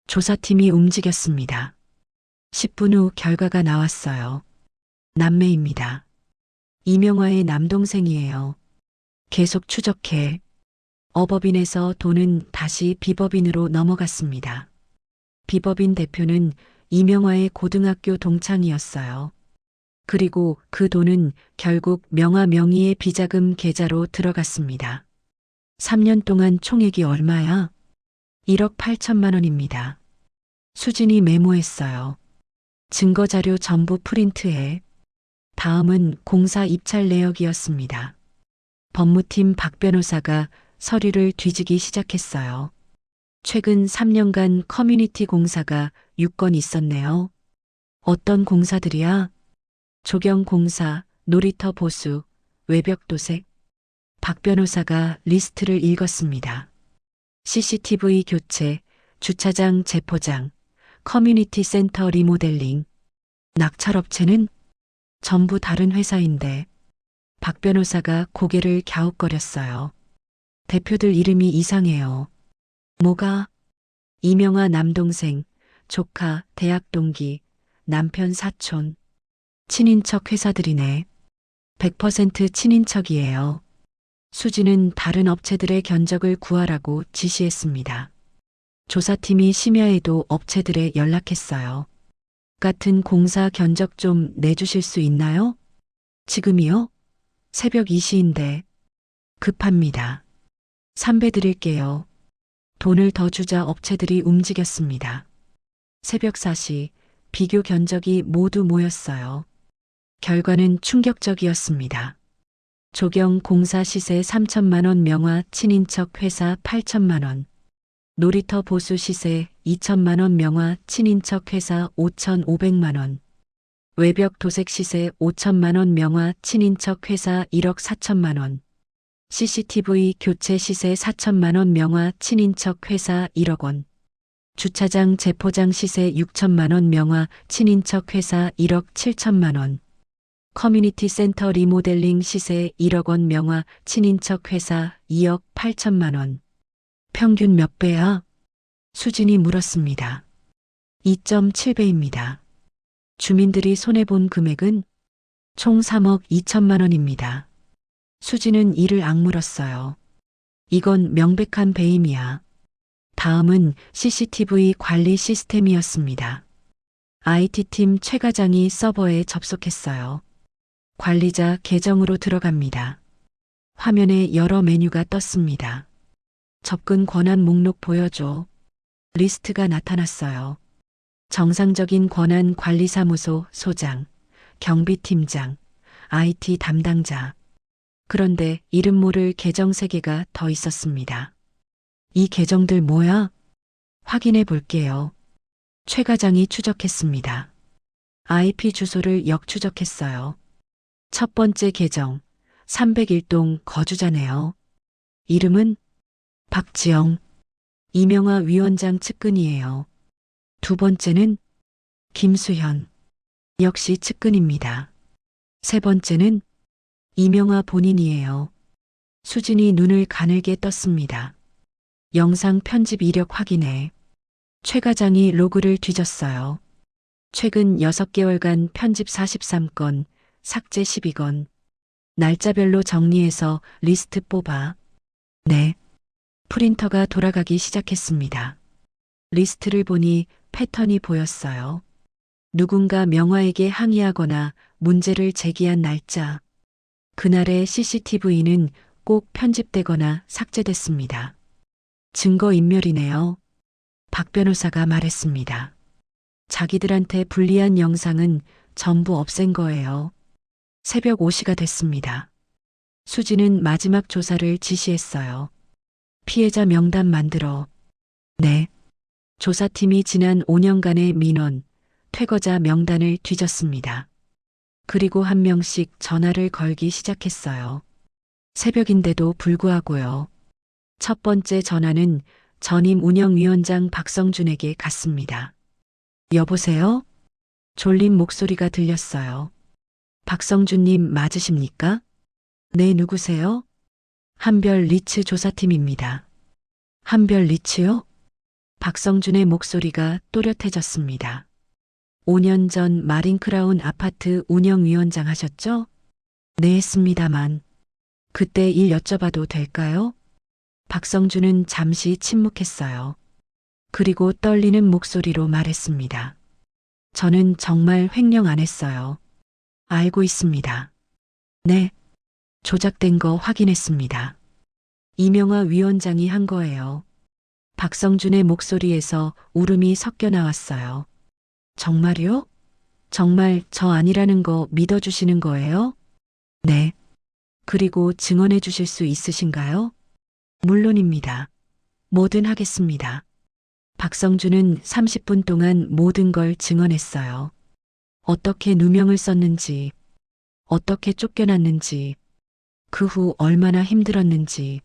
조사팀이 움직였습니다. 10분 후 결과가 나왔어요. 남매입니다. 이명화의 남동생이에요. 계속 추적해. 어법인에서 돈은 다시 비법인으로 넘어갔습니다. 비법인 대표는 이명화의 고등학교 동창이었어요. 그리고 그 돈은 결국 명화 명의의 비자금 계좌로 들어갔습니다. 3년 동안 총액이 얼마야? 1억 8천만 원입니다. 수진이 메모했어요. 증거자료 전부 프린트해. 다음은 공사 입찰 내역이었습니다. 법무팀 박 변호사가 서류를 뒤지기 시작했어요. 최근 3년간 커뮤니티 공사가 6건 있었네요. 어떤 공사들이야? 조경공사, 놀이터 보수, 외벽 도색. 박 변호사가 리스트를 읽었습니다. CCTV 교체, 주차장 재포장, 커뮤니티 센터 리모델링. 낙찰업체는 전부 다른 회사인데 박 변호사가 고개를 갸웃거렸어요. 대표들 이름이 이상해요. 뭐가? 이명아 남동생, 조카, 대학 동기, 남편 사촌. 친인척 회사들이네. 100% 친인척이에요. 수지는 다른 업체들의 견적을 구하라고 지시했습니다. 조사팀이 심야에도 업체들에 연락했어요. 같은 공사 견적 좀 내주실 수 있나요? 지금이요? 새벽 2시인데. 급합니다. 3배 드릴게요. 돈을 더 주자 업체들이 움직였습니다. 새벽 4시 비교 견적이 모두 모였어요. 결과는 충격적이었습니다. 조경 공사 시세 3천만 원 명화 친인척 회사 8천만 원. 놀이터 보수 시세 2천만 원 명화 친인척 회사 5,500만 원. 외벽 도색 시세 5천만 원 명화 친인척 회사 1억 4천만 원. CCTV 교체 시세 4천만 원 명화 친인척 회사 1억 원. 주차장 재포장 시세 6천만 원 명화 친인척 회사 1억 7천만 원. 커뮤니티 센터 리모델링 시세 1억 원 명화 친인척 회사 2억 8천만 원. 평균 몇 배야? 수진이 물었습니다. 2.7배입니다. 주민들이 손해본 금액은 총 3억 2천만 원입니다. 수진은 이를 악물었어요. 이건 명백한 배임이야. 다음은 CCTV 관리 시스템이었습니다. IT팀 최 과장이 서버에 접속했어요. 관리자 계정으로 들어갑니다. 화면에 여러 메뉴가 떴습니다. 접근 권한 목록 보여줘. 리스트가 나타났어요. 정상적인 권한 관리사무소 소장, 경비팀장, IT 담당자. 그런데 이름 모를 계정 3개가 더 있었습니다. 이 계정들 뭐야? 확인해 볼게요. 최 과장이 추적했습니다. IP 주소를 역추적했어요. 첫 번째 계정, 301동 거주자네요. 이름은 박지영, 이명화 위원장 측근이에요. 두 번째는 김수현, 역시 측근입니다. 세 번째는 이명화 본인이에요. 수진이 눈을 가늘게 떴습니다. 영상 편집 이력 확인해. 최 과장이 로그를 뒤졌어요. 최근 6개월간 편집 43건, 삭제 12건. 날짜별로 정리해서 리스트 뽑아. 네. 프린터가 돌아가기 시작했습니다. 리스트를 보니 패턴이 보였어요. 누군가 명화에게 항의하거나 문제를 제기한 날짜. 그날의 CCTV는 꼭 편집되거나 삭제됐습니다. 증거인멸이네요. 박 변호사가 말했습니다. 자기들한테 불리한 영상은 전부 없앤 거예요. 새벽 5시가 됐습니다. 수지는 마지막 조사를 지시했어요. 피해자 명단 만들어. 네. 조사팀이 지난 5년간의 민원, 퇴거자 명단을 뒤졌습니다. 그리고 한 명씩 전화를 걸기 시작했어요. 새벽인데도 불구하고요. 첫 번째 전화는 전임 운영위원장 박성준에게 갔습니다. 여보세요? 졸린 목소리가 들렸어요. 박성준님 맞으십니까? 네, 누구세요? 한별 리츠 조사팀입니다. 한별 리츠요? 박성준의 목소리가 또렷해졌습니다. 5년 전 마린크라운 아파트 운영위원장 하셨죠? 네, 했습니다만. 그때 일 여쭤봐도 될까요? 박성준은 잠시 침묵했어요. 그리고 떨리는 목소리로 말했습니다. 저는 정말 횡령 안 했어요. 알고 있습니다. 네. 조작된 거 확인했습니다. 이명화 위원장이 한 거예요. 박성준의 목소리에서 울음이 섞여 나왔어요. 정말요? 정말 저 아니라는 거 믿어주시는 거예요? 네. 그리고 증언해 주실 수 있으신가요? 물론입니다. 뭐든 하겠습니다. 박성준은 30분 동안 모든 걸 증언했어요. 어떻게 누명을 썼는지, 어떻게 쫓겨났는지, 그 후 얼마나 힘들었는지.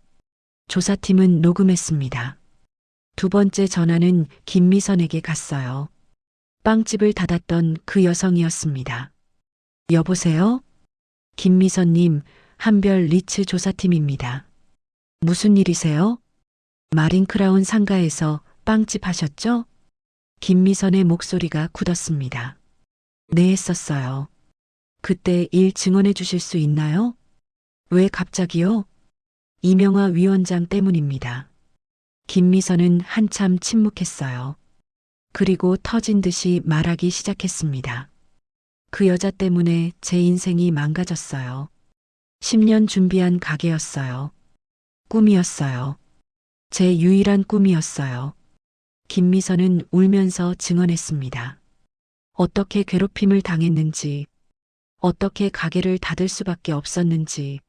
조사팀은 녹음했습니다. 두 번째 전화는 김미선에게 갔어요. 빵집을 닫았던 그 여성이었습니다. 여보세요? 김미선님, 한별 리츠 조사팀입니다. 무슨 일이세요? 마린크라운 상가에서 빵집 하셨죠? 김미선의 목소리가 굳었습니다. 네, 했었어요. 그때 일 증언해 주실 수 있나요? 왜 갑자기요? 이명화 위원장 때문입니다. 김미선은 한참 침묵했어요. 그리고 터진 듯이 말하기 시작했습니다. 그 여자 때문에 제 인생이 망가졌어요. 10년 준비한 가게였어요. 꿈이었어요. 제 유일한 꿈이었어요. 김미선은 울면서 증언했습니다. 어떻게 괴롭힘을 당했는지, 어떻게 가게를 닫을 수밖에 없었는지.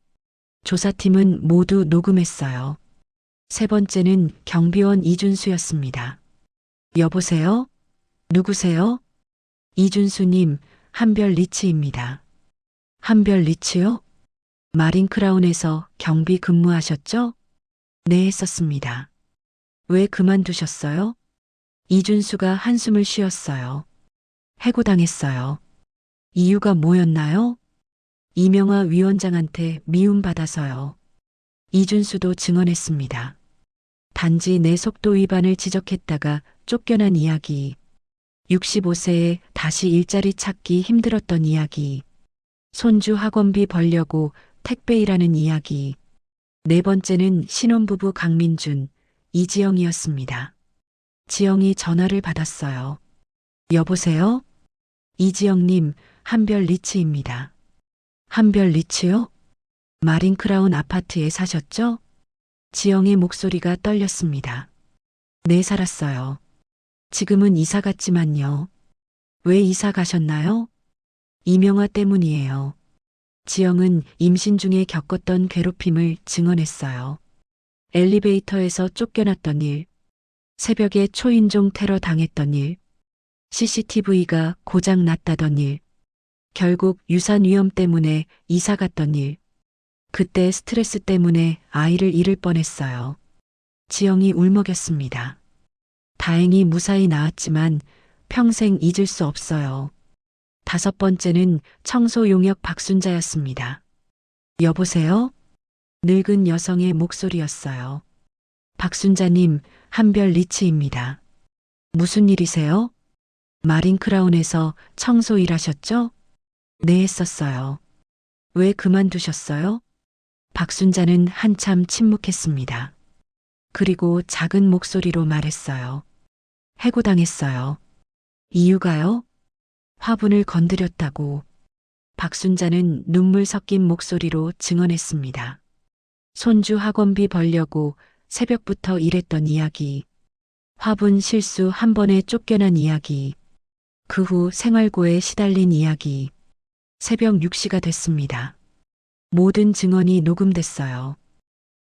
조사팀은 모두 녹음했어요. 세 번째는 경비원 이준수였습니다. 여보세요? 누구세요? 이준수님, 한별 리츠입니다. 한별 리츠요? 마린크라운에서 경비 근무하셨죠? 네, 했었습니다. 왜 그만두셨어요? 이준수가 한숨을 쉬었어요. 해고당했어요. 이유가 뭐였나요? 이명화 위원장한테 미움받아서요. 이준수도 증언했습니다. 단지 내 속도 위반을 지적했다가 쫓겨난 이야기. 65세에 다시 일자리 찾기 힘들었던 이야기. 손주 학원비 벌려고 택배 일하는 이야기. 네 번째는 신혼부부 강민준, 이지영이었습니다. 지영이 전화를 받았어요. 여보세요? 이지영님, 한별 리츠입니다. 한별 리츠요? 마린크라운 아파트에 사셨죠? 지영의 목소리가 떨렸습니다. 네, 살았어요. 지금은 이사 갔지만요. 왜 이사 가셨나요? 이명화 때문이에요. 지영은 임신 중에 겪었던 괴롭힘을 증언했어요. 엘리베이터에서 쫓겨났던 일, 새벽에 초인종 테러 당했던 일, CCTV가 고장 났다던 일, 결국 유산 위험 때문에 이사 갔던 일, 그때 스트레스 때문에 아이를 잃을 뻔했어요. 지영이 울먹였습니다. 다행히 무사히 나았지만 평생 잊을 수 없어요. 다섯 번째는 청소 용역 박순자였습니다. 여보세요? 늙은 여성의 목소리였어요. 박순자님, 한별 리츠입니다. 무슨 일이세요? 마린크라운에서 청소 일하셨죠? 네, 했었어요. 왜 그만두셨어요? 박순자는 한참 침묵했습니다. 그리고 작은 목소리로 말했어요. 해고당했어요. 이유가요? 화분을 건드렸다고. 박순자는 눈물 섞인 목소리로 증언했습니다. 손주 학원비 벌려고 새벽부터 일했던 이야기. 화분 실수 한 번에 쫓겨난 이야기. 그 후 생활고에 시달린 이야기. 새벽 6시가 됐습니다. 모든 증언이 녹음됐어요.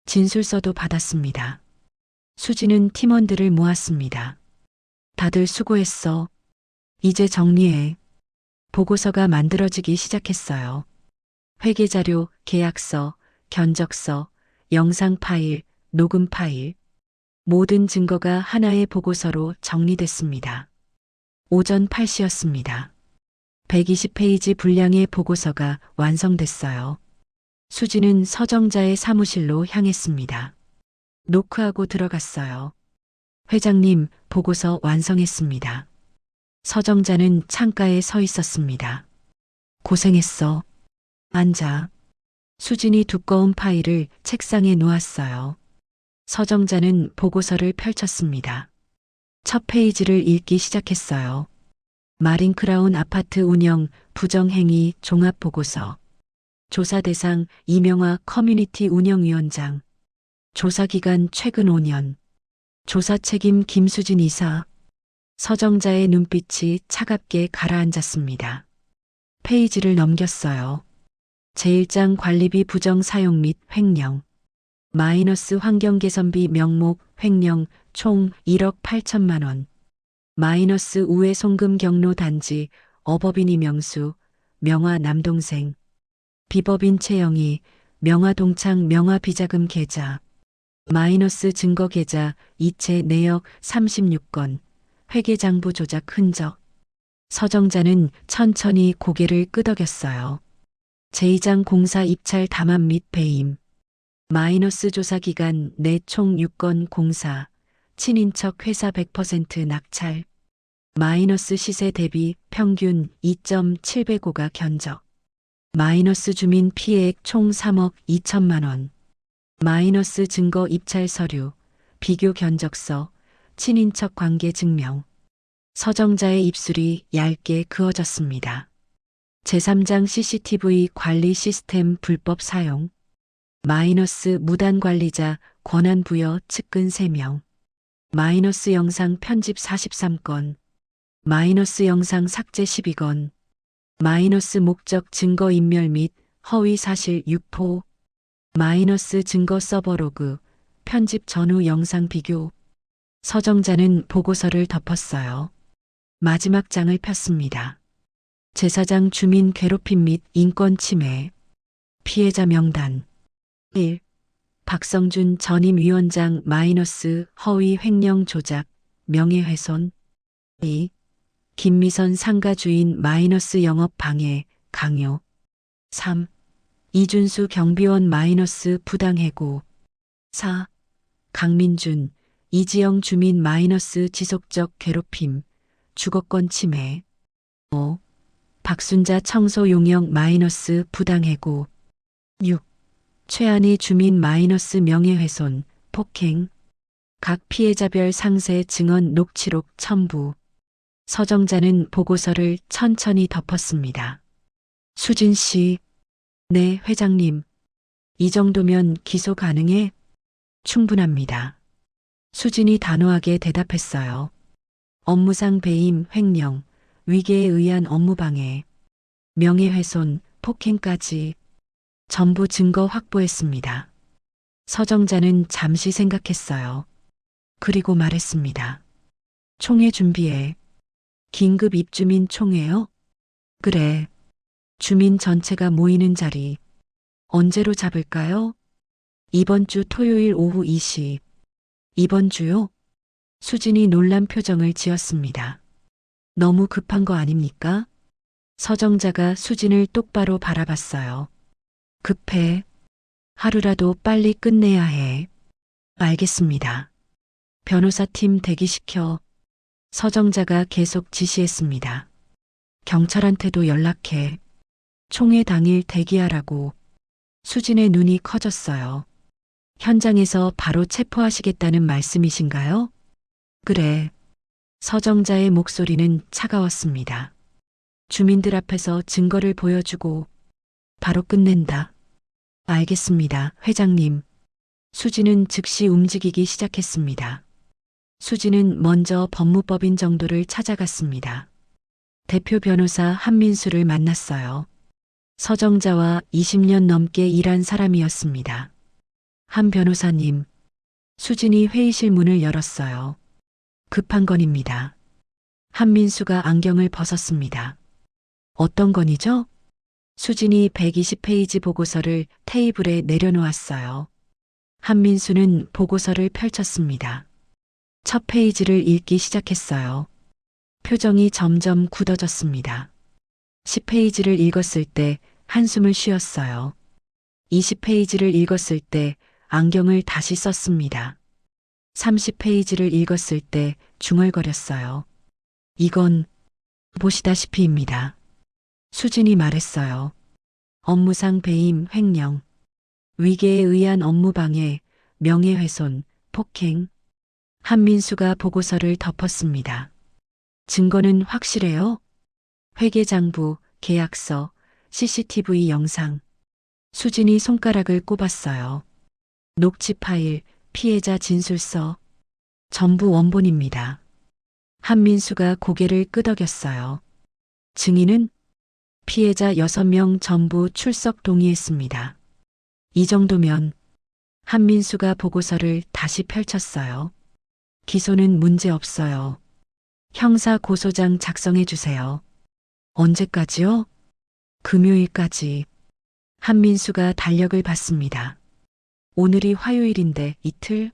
진술서도 받았습니다. 수지는 팀원들을 모았습니다. 다들 수고했어. 이제 정리해. 보고서가 만들어지기 시작했어요. 회계자료, 계약서, 견적서, 영상 파일, 녹음 파일. 모든 증거가 하나의 보고서로 정리됐습니다. 오전 8시였습니다. 120페이지 분량의 보고서가 완성됐어요. 수지는 서정자의 사무실로 향했습니다. 노크하고 들어갔어요. 회장님, 보고서 완성했습니다. 서정자는 창가에 서 있었습니다. 고생했어. 앉아. 수진이 두꺼운 파일을 책상에 놓았어요. 서정자는 보고서를 펼쳤습니다. 첫 페이지를 읽기 시작했어요. 마린크라운 아파트 운영 부정행위 종합보고서. 조사 대상 이명화 커뮤니티 운영위원장. 조사기간 최근 5년. 조사 책임 김수진 이사. 서정자의 눈빛이 차갑게 가라앉았습니다. 페이지를 넘겼어요. 제1장 관리비 부정 사용 및 횡령. 마이너스 환경개선비 명목 횡령 총 1억 8천만 원. 마이너스 우회 송금 경로 단지 어법인이 명수 명화 남동생. 비법인 채영이 명화 동창 명화 비자금 계좌. 마이너스 증거 계좌 이체 내역 36건. 회계장부 조작 흔적. 서정자는 천천히 고개를 끄덕였어요. 제2장 공사 입찰 담합 및 배임. 마이너스 조사 기간 내 총 6건 공사. 친인척 회사 100% 낙찰. 마이너스 시세 대비 평균 2.7배고가 견적. 마이너스 주민 피해액 총 3억 2천만 원. 마이너스 증거 입찰 서류. 비교 견적서. 친인척 관계 증명. 서정자의 입술이 얇게 그어졌습니다. 제3장 CCTV 관리 시스템 불법 사용. 마이너스 무단 관리자 권한 부여 측근 3명. 마이너스 영상 편집 43건. 마이너스 영상 삭제 12건. 마이너스 목적 증거 인멸 및 허위 사실 유포. 마이너스 증거 서버 로그. 편집 전후 영상 비교. 서정자는 보고서를 덮었어요. 마지막 장을 폈습니다. 제4장 주민 괴롭힘 및 인권 침해. 피해자 명단. 1. 박성준 전임위원장 마이너스 허위 횡령 조작 명예훼손. 2. 김미선 상가 주인 마이너스 영업 방해 강요. 3. 이준수 경비원 마이너스 부당해고. 4. 강민준 이지영 주민 마이너스 지속적 괴롭힘, 주거권 침해. 5. 박순자 청소 용역 마이너스 부당해고. 6. 최한희 주민 마이너스 명예훼손, 폭행. 각 피해자별 상세 증언 녹취록 첨부. 서정자는 보고서를 천천히 덮었습니다. 수진 씨. 네, 회장님. 이 정도면 기소 가능해? 충분합니다. 수진이 단호하게 대답했어요. 업무상 배임, 횡령, 위계에 의한 업무방해, 명예훼손, 폭행까지 전부 증거 확보했습니다. 서정자는 잠시 생각했어요. 그리고 말했습니다. 총회 준비해. 긴급 입주민 총회요? 그래. 주민 전체가 모이는 자리. 언제로 잡을까요? 이번 주 토요일 오후 2시. 이번 주요? 수진이 놀란 표정을 지었습니다. 너무 급한 거 아닙니까? 서정자가 수진을 똑바로 바라봤어요. 급해. 하루라도 빨리 끝내야 해. 알겠습니다. 변호사팀 대기시켜. 서정자가 계속 지시했습니다. 경찰한테도 연락해. 총회 당일 대기하라고. 수진의 눈이 커졌어요. 현장에서 바로 체포하시겠다는 말씀이신가요? 그래. 서정자의 목소리는 차가웠습니다. 주민들 앞에서 증거를 보여주고 바로 끝낸다. 알겠습니다, 회장님. 수진은 즉시 움직이기 시작했습니다. 수진은 먼저 법무법인 정도를 찾아갔습니다. 대표 변호사 한민수를 만났어요. 서정자와 20년 넘게 일한 사람이었습니다. 한 변호사님, 수진이 회의실 문을 열었어요. 급한 건입니다. 한민수가 안경을 벗었습니다. 어떤 건이죠? 수진이 120페이지 보고서를 테이블에 내려놓았어요. 한민수는 보고서를 펼쳤습니다. 첫 페이지를 읽기 시작했어요. 표정이 점점 굳어졌습니다. 10페이지를 읽었을 때 한숨을 쉬었어요. 20페이지를 읽었을 때 안경을 다시 썼습니다. 30페이지를 읽었을 때 중얼거렸어요. 이건 보시다시피입니다. 수진이 말했어요. 업무상 배임, 횡령, 위계에 의한 업무 방해, 명예훼손, 폭행. 한민수가 보고서를 덮었습니다. 증거는 확실해요? 회계장부, 계약서, CCTV 영상. 수진이 손가락을 꼽았어요. 녹취 파일, 피해자 진술서. 전부 원본입니다. 한민수가 고개를 끄덕였어요. 증인은 피해자 6명 전부 출석 동의했습니다. 이 정도면 한민수가 보고서를 다시 펼쳤어요. 기소는 문제 없어요. 형사 고소장 작성해 주세요. 언제까지요? 금요일까지. 한민수가 달력을 받습니다. 오늘이 화요일인데 이틀?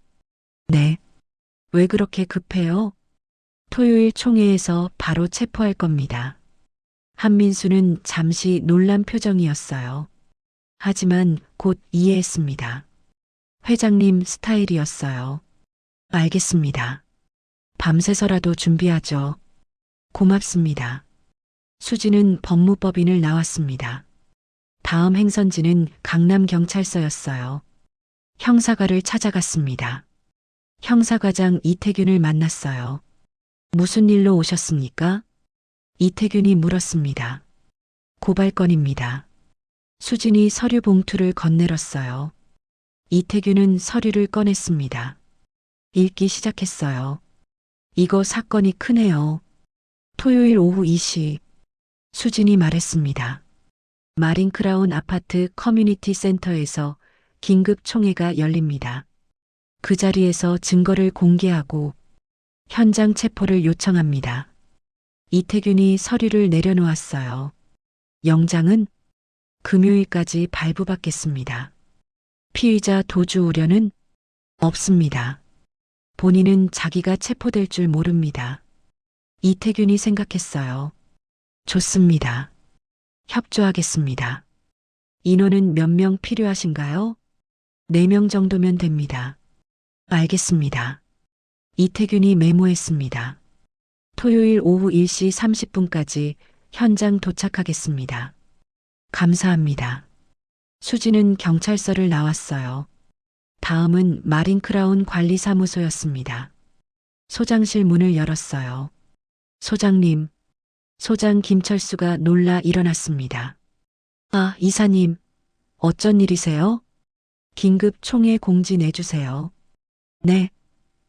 네. 왜 그렇게 급해요? 토요일 총회에서 바로 체포할 겁니다. 한민수는 잠시 놀란 표정이었어요. 하지만 곧 이해했습니다. 회장님 스타일이었어요. 알겠습니다. 밤새서라도 준비하죠. 고맙습니다. 수지는 법무법인을 나왔습니다. 다음 행선지는 강남경찰서였어요. 형사과를 찾아갔습니다. 형사과장 이태균을 만났어요. 무슨 일로 오셨습니까? 이태균이 물었습니다. 고발건입니다. 수진이 서류 봉투를 건네렸어요. 이태균은 서류를 꺼냈습니다. 읽기 시작했어요. 이거 사건이 크네요. 토요일 오후 2시. 수진이 말했습니다. 마린크라운 아파트 커뮤니티 센터에서 긴급 총회가 열립니다. 그 자리에서 증거를 공개하고 현장 체포를 요청합니다. 이태균이 서류를 내려놓았어요. 영장은 금요일까지 발부받겠습니다. 피의자 도주 우려는 없습니다. 본인은 자기가 체포될 줄 모릅니다. 이태균이 생각했어요. 좋습니다. 협조하겠습니다. 인원은 몇 명 필요하신가요? 4명 정도면 됩니다. 알겠습니다. 이태균이 메모했습니다. 토요일 오후 1시 30분까지 현장 도착하겠습니다. 감사합니다. 수지는 경찰서를 나왔어요. 다음은 마린크라운 관리사무소였습니다. 소장실 문을 열었어요. 소장님, 소장 김철수가 놀라 일어났습니다. 아, 이사님, 어쩐 일이세요? 긴급 총회 공지 내주세요. 네,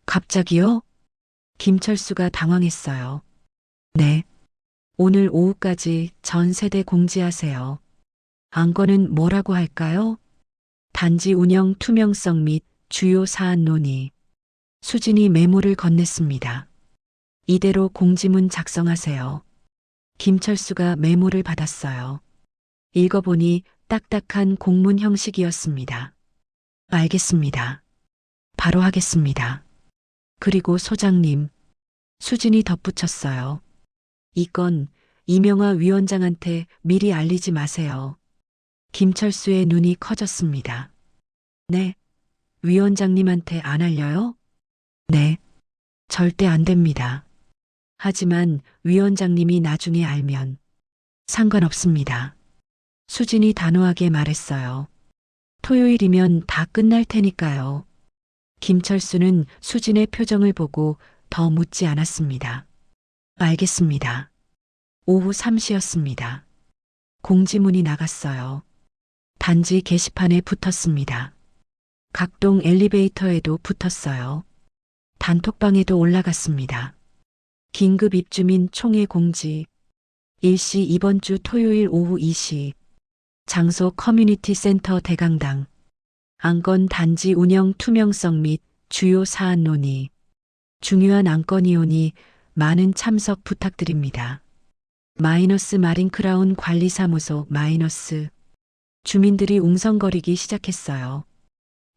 갑자기요? 김철수가 당황했어요. 네, 오늘 오후까지 전 세대 공지하세요. 안건은 뭐라고 할까요? 단지 운영 투명성 및 주요 사안 논의. 수진이 메모를 건넸습니다. 이대로 공지문 작성하세요. 김철수가 메모를 받았어요. 읽어보니 딱딱한 공문 형식이었습니다. 알겠습니다. 바로 하겠습니다. 그리고 소장님, 수진이 덧붙였어요. 이 건 이명화 위원장한테 미리 알리지 마세요. 김철수의 눈이 커졌습니다. 네, 위원장님한테 안 알려요? 네, 절대 안 됩니다. 하지만 위원장님이 나중에 알면 상관없습니다. 수진이 단호하게 말했어요. 토요일이면 다 끝날 테니까요. 김철수는 수진의 표정을 보고 더 묻지 않았습니다. 알겠습니다. 오후 3시였습니다. 공지문이 나갔어요. 단지 게시판에 붙었습니다. 각동 엘리베이터에도 붙었어요. 단톡방에도 올라갔습니다. 긴급 입주민 총회 공지. 일시 이번 주 토요일 오후 2시. 장소 커뮤니티 센터 대강당. 안건 단지 운영 투명성 및 주요 사안 논의. 중요한 안건이오니 많은 참석 부탁드립니다. 마이너스 마린크라운 관리사무소 마이너스. 주민들이 웅성거리기 시작했어요.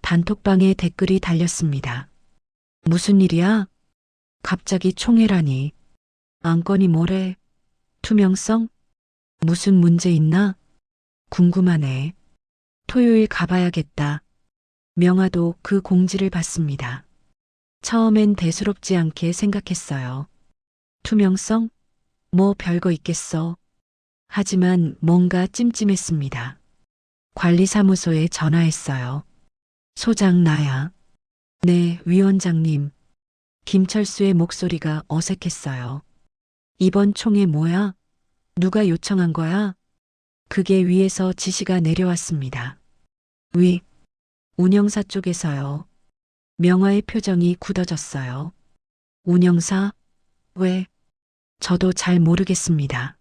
단톡방에 댓글이 달렸습니다. 무슨 일이야? 갑자기 총회라니. 안건이 뭐래? 투명성? 무슨 문제 있나? 궁금하네. 토요일 가봐야겠다. 명화도 그 공지를 봤습니다. 처음엔 대수롭지 않게 생각했어요. 투명성? 뭐 별거 있겠어. 하지만 뭔가 찜찜했습니다. 관리사무소에 전화했어요. 소장 나야. 네, 위원장님. 김철수의 목소리가 어색했어요. 이번 총회 뭐야? 누가 요청한 거야? 그게 위에서 지시가 내려왔습니다. 위, 운영사 쪽에서요. 명화의 표정이 굳어졌어요. 운영사? 왜? 저도 잘 모르겠습니다.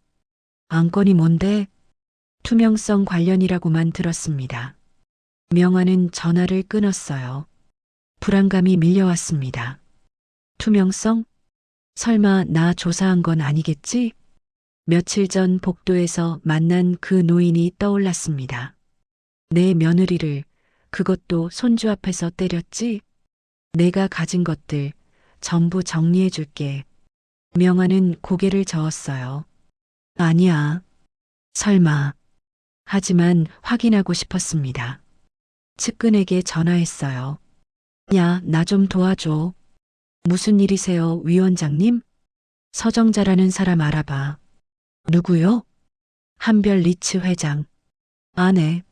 안건이 뭔데? 투명성 관련이라고만 들었습니다. 명화는 전화를 끊었어요. 불안감이 밀려왔습니다. 투명성? 설마 나 조사한 건 아니겠지? 며칠 전 복도에서 만난 그 노인이 떠올랐습니다. 내 며느리를, 그것도 손주 앞에서 때렸지? 내가 가진 것들 전부 정리해 줄게. 명화는 고개를 저었어요. 아니야. 설마. 하지만 확인하고 싶었습니다. 측근에게 전화했어요. 야, 나 좀 도와줘. 무슨 일이세요, 위원장님? 서정자라는 사람 알아봐. 누구요? 한별 리츠 회장. 아, 네.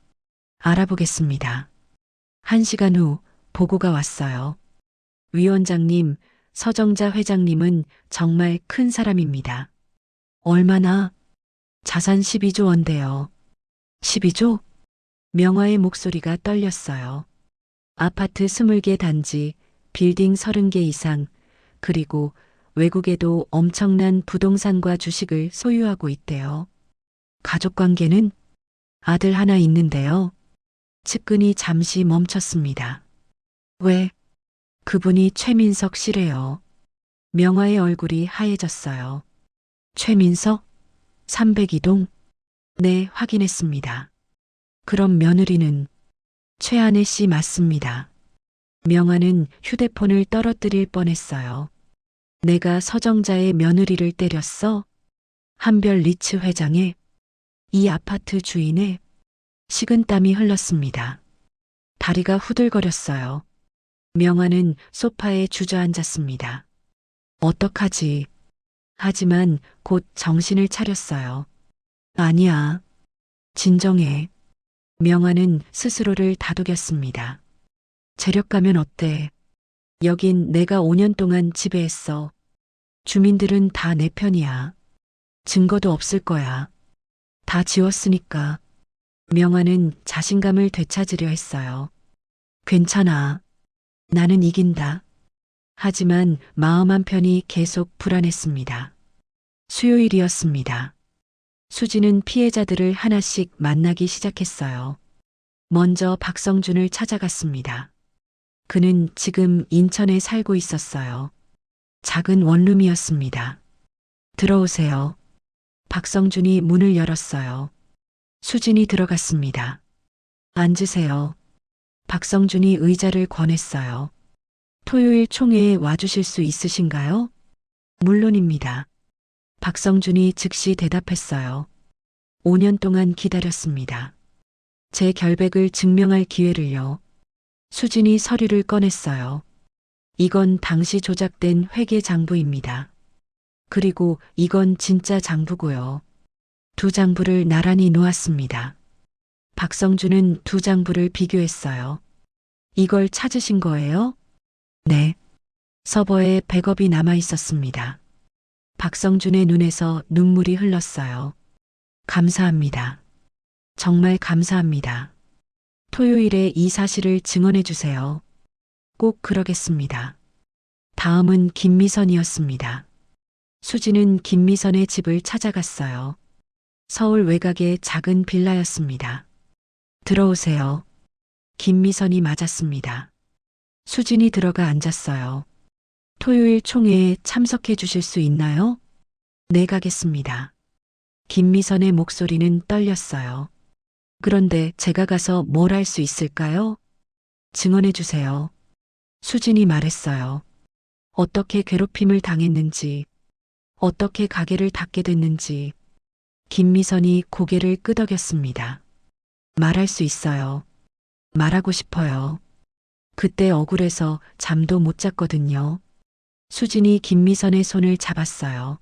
알아보겠습니다. 1시간 후 보고가 왔어요. 위원장님, 서정자 회장님은 정말 큰 사람입니다. 얼마나? 자산 12조 원대요. 12조? 명화의 목소리가 떨렸어요. 아파트 20개 단지, 빌딩 30개 이상, 그리고 외국에도 엄청난 부동산과 주식을 소유하고 있대요. 가족 관계는? 아들 하나 있는데요. 측근이 잠시 멈췄습니다. 왜? 그분이 최민석 씨래요. 명화의 얼굴이 하얘졌어요. 최민석? 302동? 네, 확인했습니다. 그럼 며느리는? 최한혜 씨 맞습니다. 명화는 휴대폰을 떨어뜨릴 뻔했어요. 내가 서정자의 며느리를 때렸어? 한별 리츠 회장의? 이 아파트 주인의? 식은땀이 흘렀습니다. 다리가 후들거렸어요. 명화는 소파에 주저앉았습니다. 어떡하지? 하지만 곧 정신을 차렸어요. 아니야. 진정해. 명화는 스스로를 다독였습니다. 재력 가면 어때? 여긴 내가 5년 동안 지배했어. 주민들은 다 내 편이야. 증거도 없을 거야. 다 지웠으니까. 명화는 자신감을 되찾으려 했어요. 괜찮아. 나는 이긴다. 하지만 마음 한편이 계속 불안했습니다. 수요일이었습니다. 수지는 피해자들을 하나씩 만나기 시작했어요. 먼저 박성준을 찾아갔습니다. 그는 지금 인천에 살고 있었어요. 작은 원룸이었습니다. 들어오세요. 박성준이 문을 열었어요. 수진이 들어갔습니다. 앉으세요. 박성준이 의자를 권했어요. 토요일 총회에 와주실 수 있으신가요? 물론입니다. 박성준이 즉시 대답했어요. 5년 동안 기다렸습니다. 제 결백을 증명할 기회를요. 수진이 서류를 꺼냈어요. 이건 당시 조작된 회계 장부입니다. 그리고 이건 진짜 장부고요. 두 장부를 나란히 놓았습니다. 박성준은 두 장부를 비교했어요. 이걸 찾으신 거예요? 네. 서버에 백업이 남아 있었습니다. 박성준의 눈에서 눈물이 흘렀어요. 감사합니다. 정말 감사합니다. 토요일에 이 사실을 증언해 주세요. 꼭 그러겠습니다. 다음은 김미선이었습니다. 수지는 김미선의 집을 찾아갔어요. 서울 외곽의 작은 빌라였습니다. 들어오세요. 김미선이 맞았습니다. 수진이 들어가 앉았어요. 토요일 총회에 참석해 주실 수 있나요? 네, 가겠습니다. 김미선의 목소리는 떨렸어요. 그런데 제가 가서 뭘 할 수 있을까요? 증언해 주세요. 수진이 말했어요. 어떻게 괴롭힘을 당했는지, 어떻게 가게를 닫게 됐는지. 김미선이 고개를 끄덕였습니다. 말할 수 있어요. 말하고 싶어요. 그때 억울해서 잠도 못 잤거든요. 수진이 김미선의 손을 잡았어요.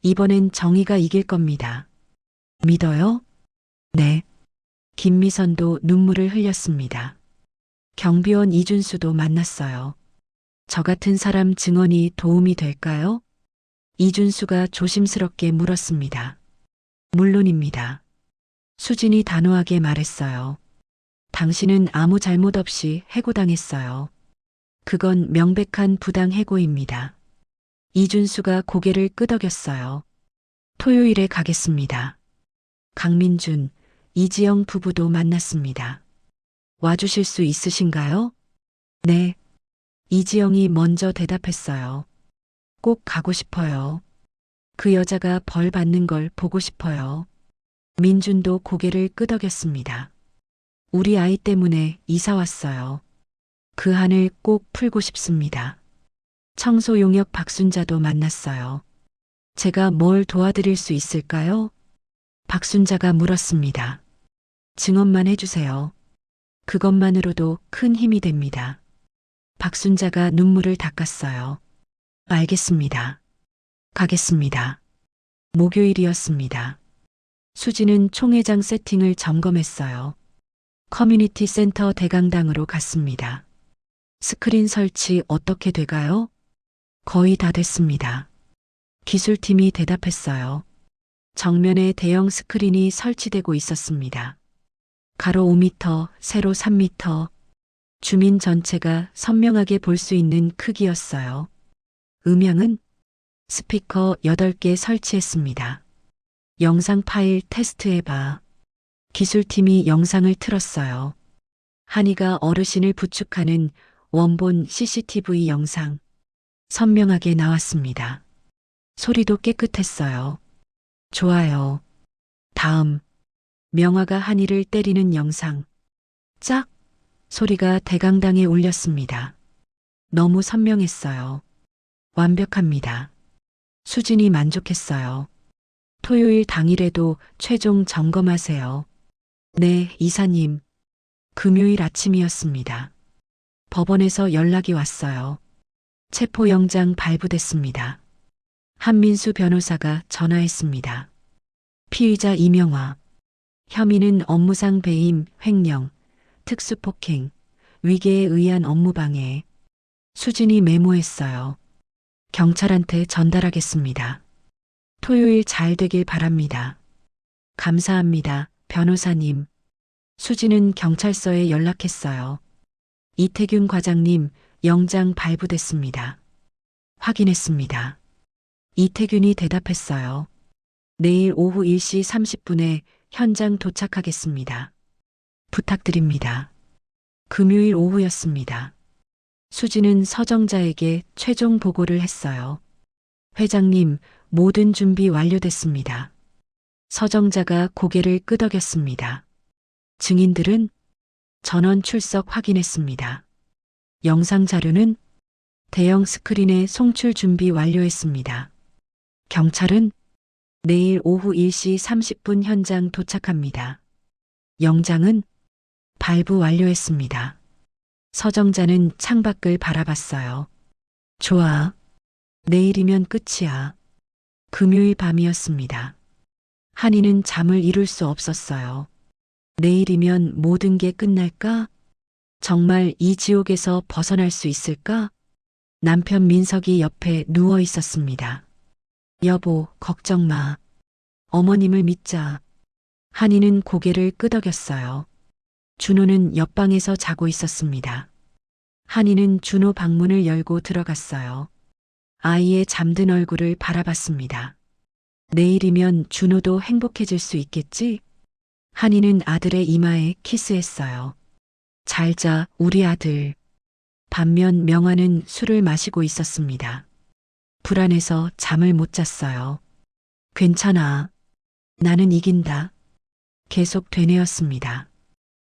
이번엔 정의가 이길 겁니다. 믿어요? 네. 김미선도 눈물을 흘렸습니다. 경비원 이준수도 만났어요. 저 같은 사람 증언이 도움이 될까요? 이준수가 조심스럽게 물었습니다. 물론입니다. 수진이 단호하게 말했어요. 당신은 아무 잘못 없이 해고당했어요. 그건 명백한 부당 해고입니다. 이준수가 고개를 끄덕였어요. 토요일에 가겠습니다. 강민준, 이지영 부부도 만났습니다. 와주실 수 있으신가요? 네. 이지영이 먼저 대답했어요. 꼭 가고 싶어요. 그 여자가 벌 받는 걸 보고 싶어요. 민준도 고개를 끄덕였습니다. 우리 아이 때문에 이사 왔어요. 그 한을 꼭 풀고 싶습니다. 청소 용역 박순자도 만났어요. 제가 뭘 도와드릴 수 있을까요? 박순자가 물었습니다. 증언만 해주세요. 그것만으로도 큰 힘이 됩니다. 박순자가 눈물을 닦았어요. 알겠습니다. 가겠습니다. 목요일이었습니다. 수지는 총회장 세팅을 점검했어요. 커뮤니티 센터 대강당으로 갔습니다. 스크린 설치 어떻게 돼가요? 거의 다 됐습니다. 기술팀이 대답했어요. 정면에 대형 스크린이 설치되고 있었습니다. 가로 5m, 세로 3m, 주민 전체가 선명하게 볼 수 있는 크기였어요. 음향은 스피커 8개 설치했습니다. 영상 파일 테스트해봐. 기술팀이 영상을 틀었어요. 한이가 어르신을 부축하는 원본 CCTV 영상. 선명하게 나왔습니다. 소리도 깨끗했어요. 좋아요. 다음. 명화가 한이를 때리는 영상. 짝! 소리가 대강당에 울렸습니다. 너무 선명했어요. 완벽합니다. 수진이 만족했어요. 토요일 당일에도 최종 점검하세요. 네, 이사님. 금요일 아침이었습니다. 법원에서 연락이 왔어요. 체포영장 발부됐습니다. 한민수 변호사가 전화했습니다. 피의자 이명화. 혐의는 업무상 배임, 횡령, 특수폭행, 위계에 의한 업무방해. 수진이 메모했어요. 경찰한테 전달하겠습니다. 토요일 잘 되길 바랍니다. 감사합니다, 변호사님. 수진은 경찰서에 연락했어요. 이태균 과장님, 영장 발부됐습니다. 확인했습니다. 이태균이 대답했어요. 내일 오후 1시 30분에 현장 도착하겠습니다. 부탁드립니다. 금요일 오후였습니다. 수진은 서정자에게 최종 보고를 했어요. 회장님, 모든 준비 완료됐습니다. 서정자가 고개를 끄덕였습니다. 증인들은 전원 출석 확인했습니다. 영상 자료는 대형 스크린에 송출 준비 완료했습니다. 경찰은 내일 오후 1시 30분 현장 도착합니다. 영장은 발부 완료했습니다. 서정자는 창밖을 바라봤어요. 좋아. 내일이면 끝이야. 금요일 밤이었습니다. 한이는 잠을 이룰 수 없었어요. 내일이면 모든 게 끝날까? 정말 이 지옥에서 벗어날 수 있을까? 남편 민석이 옆에 누워 있었습니다. 여보, 걱정 마. 어머님을 믿자. 한이는 고개를 끄덕였어요. 준호는 옆방에서 자고 있었습니다. 한이는 준호 방문을 열고 들어갔어요. 아이의 잠든 얼굴을 바라봤습니다. 내일이면 준호도 행복해질 수 있겠지? 한이는 아들의 이마에 키스했어요. 잘 자, 우리 아들. 반면 명화는 술을 마시고 있었습니다. 불안해서 잠을 못 잤어요. 괜찮아. 나는 이긴다. 계속 되뇌었습니다.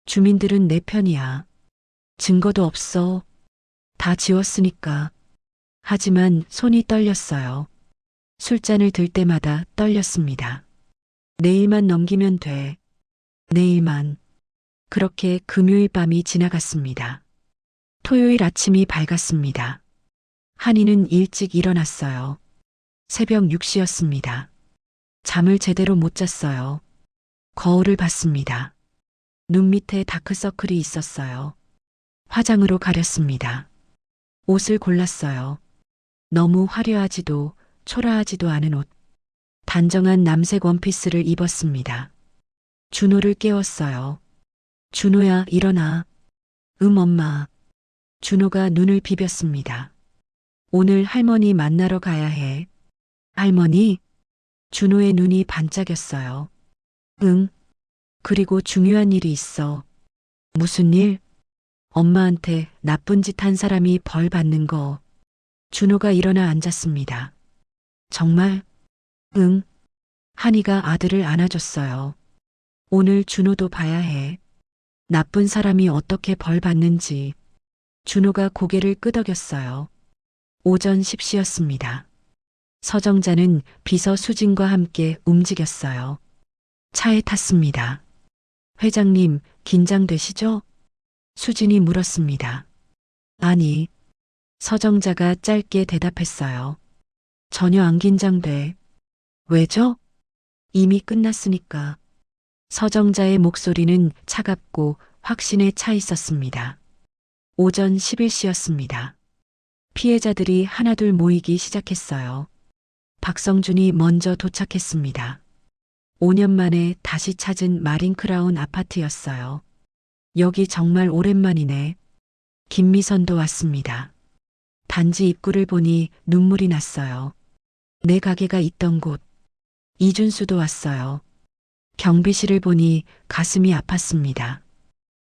주민들은 내 편이야. 증거도 없어. 다 지웠으니까. 하지만 손이 떨렸어요. 술잔을 들 때마다 떨렸습니다. 내일만 넘기면 돼. 내일만. 그렇게 금요일 밤이 지나갔습니다. 토요일 아침이 밝았습니다. 한이는 일찍 일어났어요. 새벽 6시였습니다. 잠을 제대로 못 잤어요. 거울을 봤습니다. 눈 밑에 다크서클이 있었어요. 화장으로 가렸습니다. 옷을 골랐어요. 너무 화려하지도 초라하지도 않은 옷. 단정한 남색 원피스를 입었습니다. 준호를 깨웠어요. 준호야, 일어나. 엄마. 준호가 눈을 비볐습니다. 오늘 할머니 만나러 가야 해. 할머니? 준호의 눈이 반짝였어요. 응. 그리고 중요한 일이 있어. 무슨 일? 엄마한테 나쁜 짓 한 사람이 벌 받는 거. 준호가 일어나 앉았습니다. 정말? 응. 한이가 아들을 안아줬어요. 오늘 준호도 봐야 해. 나쁜 사람이 어떻게 벌 받는지. 준호가 고개를 끄덕였어요. 오전 10시였습니다. 서정자는 비서 수진과 함께 움직였어요. 차에 탔습니다. 회장님, 긴장되시죠? 수진이 물었습니다. 아니. 서정자가 짧게 대답했어요. 전혀 안 긴장돼. 왜죠? 이미 끝났으니까. 서정자의 목소리는 차갑고 확신에 차 있었습니다. 오전 11시였습니다. 피해자들이 하나둘 모이기 시작했어요. 박성준이 먼저 도착했습니다. 5년 만에 다시 찾은 마린크라운 아파트였어요. 여기 정말 오랜만이네. 김미선도 왔습니다. 단지 입구를 보니 눈물이 났어요. 내 가게가 있던 곳. 이준수도 왔어요. 경비실을 보니 가슴이 아팠습니다.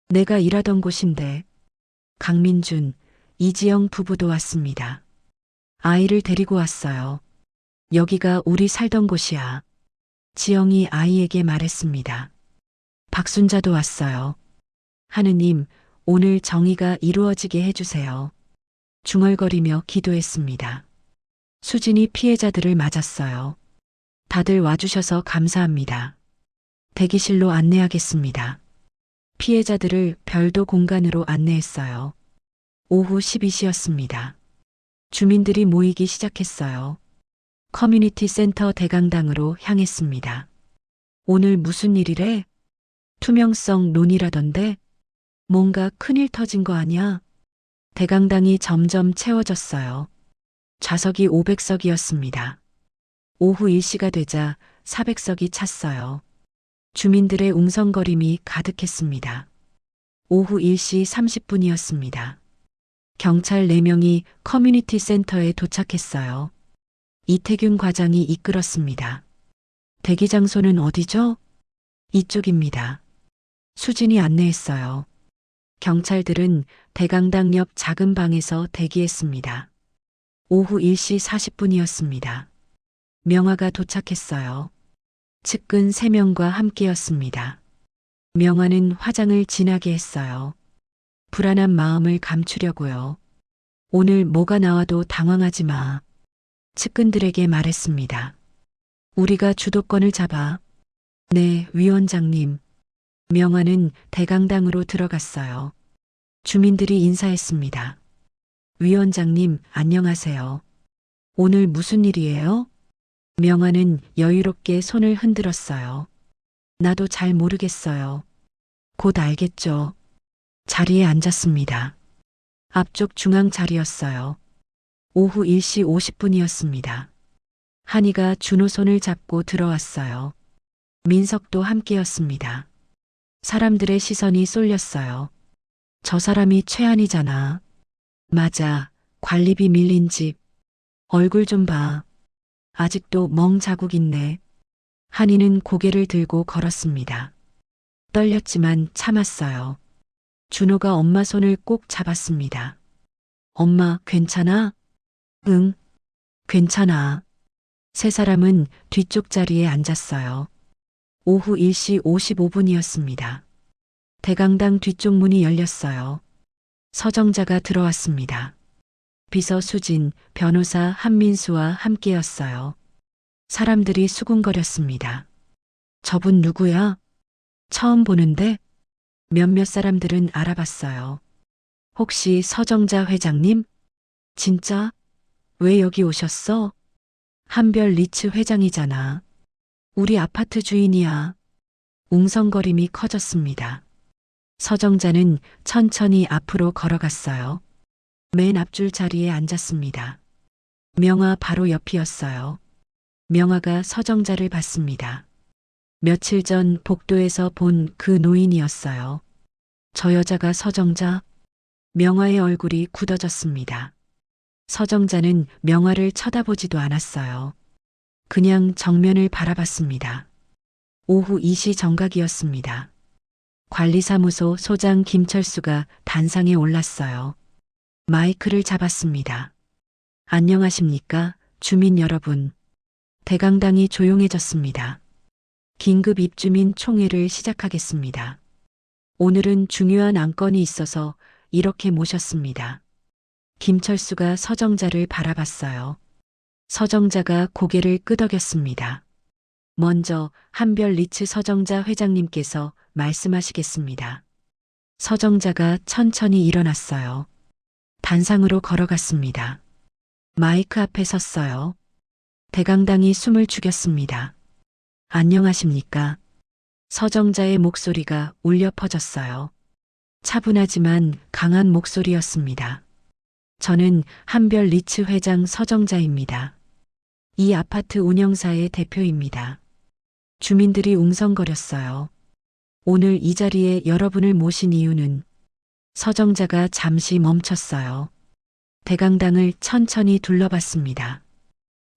내가 일하던 곳인데. 강민준, 이지영 부부도 왔습니다. 아이를 데리고 왔어요. 여기가 우리 살던 곳이야. 지영이 아이에게 말했습니다. 박순자도 왔어요. 하느님, 오늘 정의가 이루어지게 해주세요. 중얼거리며 기도했습니다. 수진이 피해자들을 맞았어요. 다들 와주셔서 감사합니다. 대기실로 안내하겠습니다. 피해자들을 별도 공간으로 안내했어요. 오후 12시였습니다. 주민들이 모이기 시작했어요. 커뮤니티 센터 대강당으로 향했습니다. 오늘 무슨 일이래? 투명성 논의라던데? 뭔가 큰일 터진 거 아니야? 대강당이 점점 채워졌어요. 좌석이 500석이었습니다. 오후 1시가 되자 400석이 찼어요. 주민들의 웅성거림이 가득했습니다. 오후 1시 30분이었습니다. 경찰 4명이 커뮤니티 센터에 도착했어요. 이태균 과장이 이끌었습니다. 대기 장소는 어디죠? 이쪽입니다. 수진이 안내했어요. 경찰들은 대강당 옆 작은 방에서 대기했습니다. 오후 1시 40분이었습니다. 명화가 도착했어요. 측근 3명과 함께였습니다. 명화는 화장을 진하게 했어요. 불안한 마음을 감추려고요. 오늘 뭐가 나와도 당황하지 마. 측근들에게 말했습니다. 우리가 주도권을 잡아. 네, 위원장님. 명화는 대강당으로 들어갔어요. 주민들이 인사했습니다. 위원장님, 안녕하세요. 오늘 무슨 일이에요? 명화는 여유롭게 손을 흔들었어요. 나도 잘 모르겠어요. 곧 알겠죠. 자리에 앉았습니다. 앞쪽 중앙 자리였어요. 오후 1시 50분이었습니다. 한이가 준호 손을 잡고 들어왔어요. 민석도 함께였습니다. 사람들의 시선이 쏠렸어요. 저 사람이 최한이잖아. 맞아. 관리비 밀린 집. 얼굴 좀 봐. 아직도 멍 자국 있네. 한이는 고개를 들고 걸었습니다. 떨렸지만 참았어요. 준호가 엄마 손을 꼭 잡았습니다. 엄마, 괜찮아? 응, 괜찮아. 세 사람은 뒤쪽 자리에 앉았어요. 오후 1시 55분이었습니다. 대강당 뒤쪽 문이 열렸어요. 서정자가 들어왔습니다. 비서 수진, 변호사 한민수와 함께였어요. 사람들이 수군거렸습니다. 저분 누구야? 처음 보는데? 몇몇 사람들은 알아봤어요. 혹시 서정자 회장님? 진짜? 왜 여기 오셨어? 한별 리츠 회장이잖아. 우리 아파트 주인이야. 웅성거림이 커졌습니다. 서정자는 천천히 앞으로 걸어갔어요. 맨 앞줄 자리에 앉았습니다. 명화 바로 옆이었어요. 명화가 서정자를 봤습니다. 며칠 전 복도에서 본 그 노인이었어요. 저 여자가 서정자? 명화의 얼굴이 굳어졌습니다. 서정자는 명화를 쳐다보지도 않았어요. 그냥 정면을 바라봤습니다. 오후 2시 정각이었습니다. 관리사무소 소장 김철수가 단상에 올랐어요. 마이크를 잡았습니다. 안녕하십니까, 주민 여러분. 대강당이 조용해졌습니다. 긴급 입주민 총회를 시작하겠습니다. 오늘은 중요한 안건이 있어서 이렇게 모셨습니다. 김철수가 서정자를 바라봤어요. 서정자가 고개를 끄덕였습니다. 먼저 한별 리츠 서정자 회장님께서 말씀하시겠습니다. 서정자가 천천히 일어났어요. 단상으로 걸어갔습니다. 마이크 앞에 섰어요. 대강당이 숨을 죽였습니다. 안녕하십니까. 서정자의 목소리가 울려 퍼졌어요. 차분하지만 강한 목소리였습니다. 저는 한별 리츠 회장 서정자입니다. 이 아파트 운영사의 대표입니다. 주민들이 웅성거렸어요. 오늘 이 자리에 여러분을 모신 이유는 서정자가 잠시 멈췄어요. 대강당을 천천히 둘러봤습니다.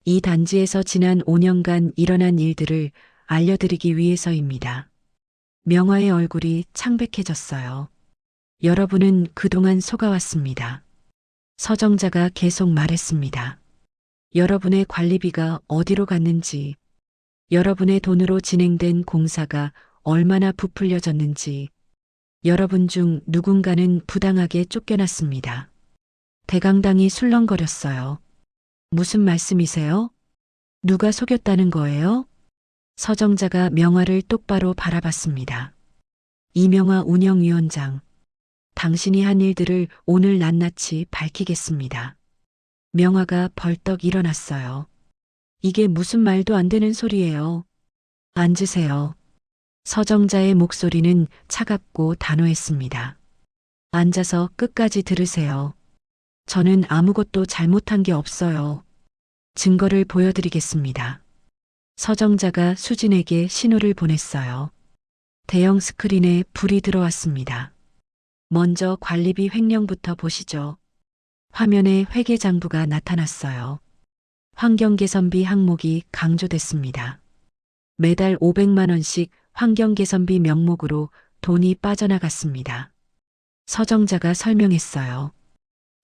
이 단지에서 지난 5년간 일어난 일들을 알려드리기 위해서입니다. 명화의 얼굴이 창백해졌어요. 여러분은 그동안 속아왔습니다. 서정자가 계속 말했습니다. 여러분의 관리비가 어디로 갔는지, 여러분의 돈으로 진행된 공사가 얼마나 부풀려졌는지, 여러분 중 누군가는 부당하게 쫓겨났습니다. 대강당이 술렁거렸어요. 무슨 말씀이세요? 누가 속였다는 거예요? 서정자가 명화를 똑바로 바라봤습니다. 이명화 운영위원장, 당신이 한 일들을 오늘 낱낱이 밝히겠습니다. 명화가 벌떡 일어났어요. 이게 무슨 말도 안 되는 소리예요. 앉으세요. 서정자의 목소리는 차갑고 단호했습니다. 앉아서 끝까지 들으세요. 저는 아무것도 잘못한 게 없어요. 증거를 보여드리겠습니다. 서정자가 수진에게 신호를 보냈어요. 대형 스크린에 불이 들어왔습니다. 먼저 관리비 횡령부터 보시죠. 화면에 회계장부가 나타났어요. 환경개선비 항목이 강조됐습니다. 매달 500만 원씩 환경개선비 명목으로 돈이 빠져나갔습니다. 서정자가 설명했어요.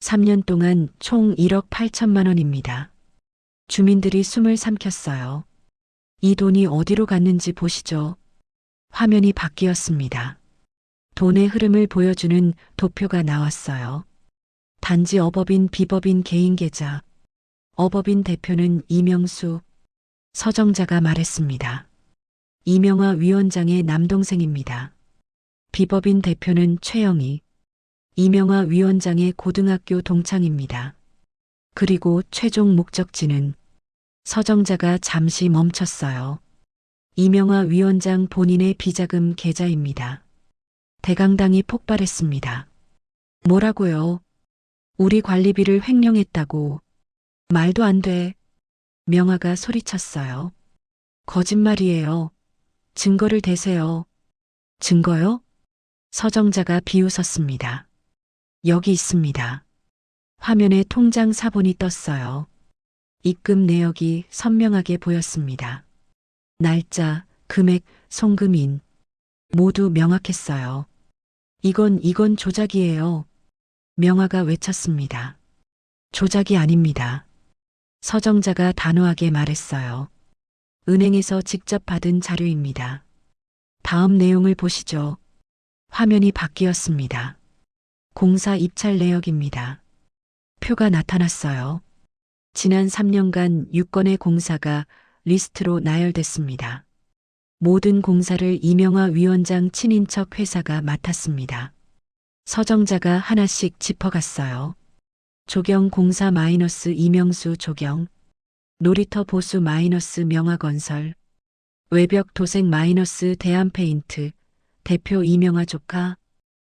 3년 동안 총 1억 8천만 원입니다. 주민들이 숨을 삼켰어요. 이 돈이 어디로 갔는지 보시죠. 화면이 바뀌었습니다. 돈의 흐름을 보여주는 도표가 나왔어요. 단지 어법인 비법인 개인 계좌. 어법인 대표는 이명수. 서정자가 말했습니다. 이명화 위원장의 남동생입니다. 비법인 대표는 최영희. 이명화 위원장의 고등학교 동창입니다. 그리고 최종 목적지는 서정자가 잠시 멈췄어요. 이명화 위원장 본인의 비자금 계좌입니다. 대강당이 폭발했습니다. 뭐라고요? 우리 관리비를 횡령했다고. 말도 안 돼. 명화가 소리쳤어요. 거짓말이에요. 증거를 대세요. 증거요? 서정자가 비웃었습니다. 여기 있습니다. 화면에 통장 사본이 떴어요. 입금 내역이 선명하게 보였습니다. 날짜, 금액, 송금인 모두 명확했어요. 이건 조작이에요. 명화가 외쳤습니다. 조작이 아닙니다. 서정자가 단호하게 말했어요. 은행에서 직접 받은 자료입니다. 다음 내용을 보시죠. 화면이 바뀌었습니다. 공사 입찰 내역입니다. 표가 나타났어요. 지난 3년간 6건의 공사가 리스트로 나열됐습니다. 모든 공사를 이명화 위원장 친인척 회사가 맡았습니다. 서정자가 하나씩 짚어갔어요. 조경 공사 마이너스 이명수 조경, 놀이터 보수 마이너스 명화건설, 외벽 도색 마이너스 대한페인트, 대표 이명화 조카,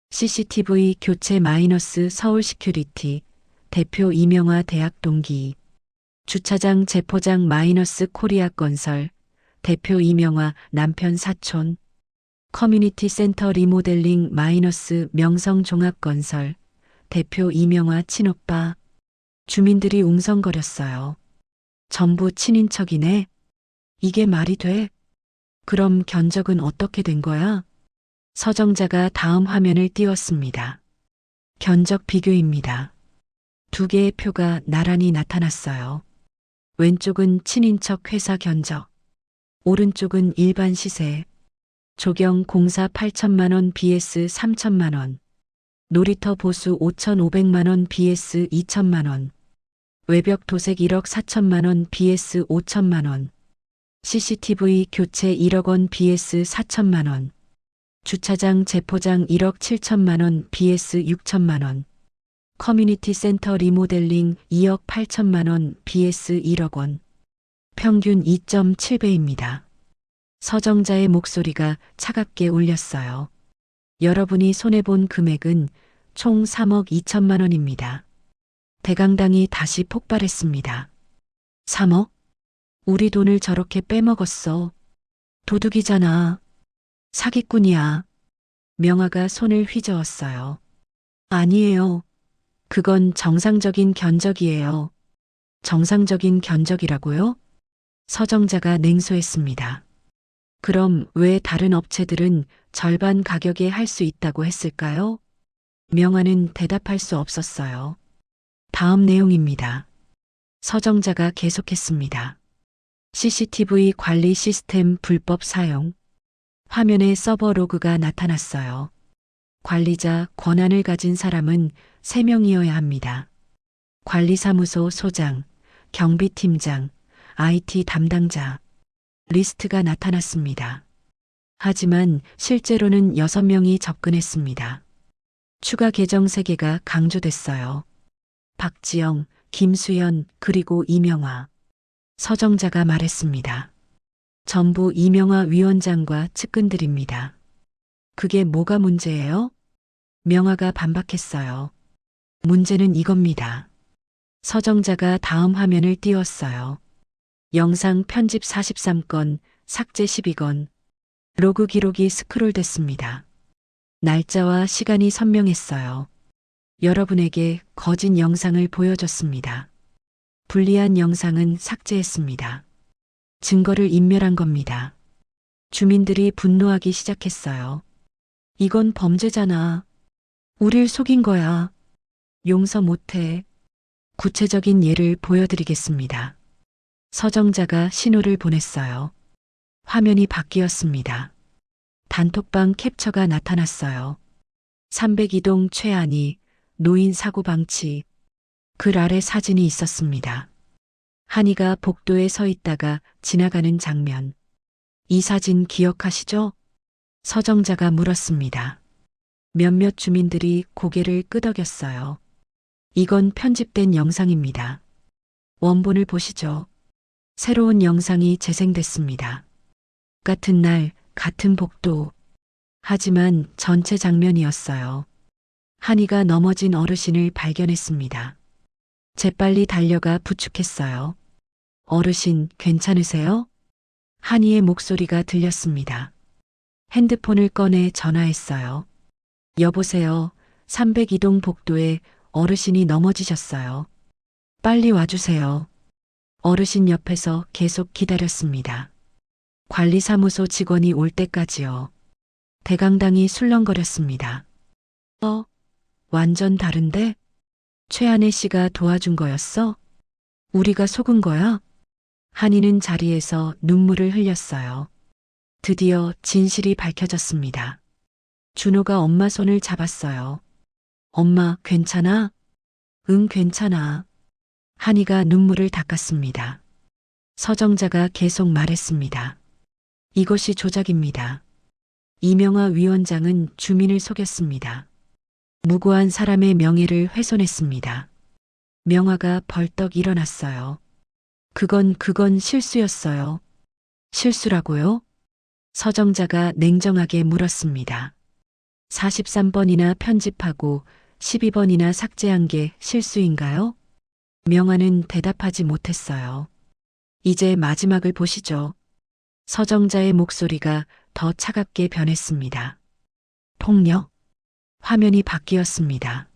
CCTV 교체 마이너스 서울시큐리티, 대표 이명화 대학 동기, 주차장 재포장 마이너스 코리아건설, 대표 이명화 남편 사촌, 커뮤니티 센터 리모델링 마이너스 명성종합건설, 대표 이명화 친오빠. 주민들이 웅성거렸어요. 전부 친인척이네. 이게 말이 돼? 그럼 견적은 어떻게 된 거야? 서정자가 다음 화면을 띄웠습니다. 견적 비교입니다. 두 개의 표가 나란히 나타났어요. 왼쪽은 친인척 회사 견적, 오른쪽은 일반 시세. 조경 공사 8천만 원 vs 3천만 원, 놀이터 보수 5,500만 원 vs 2천만 원, 외벽 도색 1억 4천만 원 vs 5천만 원, CCTV 교체 1억 원 vs 4천만 원, 주차장 재포장 1억 7천만 원 vs 6천만 원, 커뮤니티 센터 리모델링 2억 8천만 원 vs 1억 원, 평균 2.7배입니다. 서정자의 목소리가 차갑게 울렸어요. 여러분이 손해본 금액은 총 3억 2천만 원입니다. 대강당이 다시 폭발했습니다. 3억? 우리 돈을 저렇게 빼먹었어. 도둑이잖아. 사기꾼이야. 명화가 손을 휘저었어요. 아니에요. 그건 정상적인 견적이에요. 정상적인 견적이라고요? 서정자가 냉소했습니다. 그럼 왜 다른 업체들은 절반 가격에 할 수 있다고 했을까요? 명화는 대답할 수 없었어요. 다음 내용입니다. 서정자가 계속했습니다. CCTV 관리 시스템 불법 사용. 화면에 서버 로그가 나타났어요. 관리자 권한을 가진 사람은 3명이어야 합니다. 관리사무소 소장, 경비팀장, IT 담당자. 리스트가 나타났습니다. 하지만 실제로는 6명이 접근했습니다. 추가 계정 3개가 강조됐어요. 박지영, 김수연, 그리고 이명화. 서정자가 말했습니다. 전부 이명화 위원장과 측근들입니다. 그게 뭐가 문제예요? 명화가 반박했어요. 문제는 이겁니다. 서정자가 다음 화면을 띄웠어요. 영상 편집 43건, 삭제 12건, 로그 기록이 스크롤됐습니다. 날짜와 시간이 선명했어요. 여러분에게 거짓 영상을 보여줬습니다. 불리한 영상은 삭제했습니다. 증거를 인멸한 겁니다. 주민들이 분노하기 시작했어요. 이건 범죄잖아. 우릴 속인 거야. 용서 못해. 구체적인 예를 보여드리겠습니다. 서정자가 신호를 보냈어요. 화면이 바뀌었습니다. 단톡방 캡처가 나타났어요. 302동 최안희, 노인 사고 방치. 글 아래 사진이 있었습니다. 한이가 복도에 서 있다가 지나가는 장면. 이 사진 기억하시죠? 서정자가 물었습니다. 몇몇 주민들이 고개를 끄덕였어요. 이건 편집된 영상입니다. 원본을 보시죠. 새로운 영상이 재생됐습니다. 같은 날, 같은 복도. 하지만 전체 장면이었어요. 한이가 넘어진 어르신을 발견했습니다. 재빨리 달려가 부축했어요. 어르신, 괜찮으세요? 한이의 목소리가 들렸습니다. 핸드폰을 꺼내 전화했어요. 여보세요. 302동 복도에 어르신이 넘어지셨어요. 빨리 와주세요. 어르신 옆에서 계속 기다렸습니다. 관리사무소 직원이 올 때까지요. 대강당이 술렁거렸습니다. 완전 다른데? 최한혜 씨가 도와준 거였어? 우리가 속은 거야? 한이는 자리에서 눈물을 흘렸어요. 드디어 진실이 밝혀졌습니다. 준호가 엄마 손을 잡았어요. 엄마, 괜찮아? 응, 괜찮아. 한이가 눈물을 닦았습니다. 서정자가 계속 말했습니다. 이것이 조작입니다. 이명화 위원장은 주민을 속였습니다. 무고한 사람의 명예를 훼손했습니다. 명화가 벌떡 일어났어요. 그건 실수였어요. 실수라고요? 서정자가 냉정하게 물었습니다. 43번이나 편집하고 12번이나 삭제한 게 실수인가요? 명화는 대답하지 못했어요. 이제 마지막을 보시죠. 서정자의 목소리가 더 차갑게 변했습니다. 폭력. 화면이 바뀌었습니다.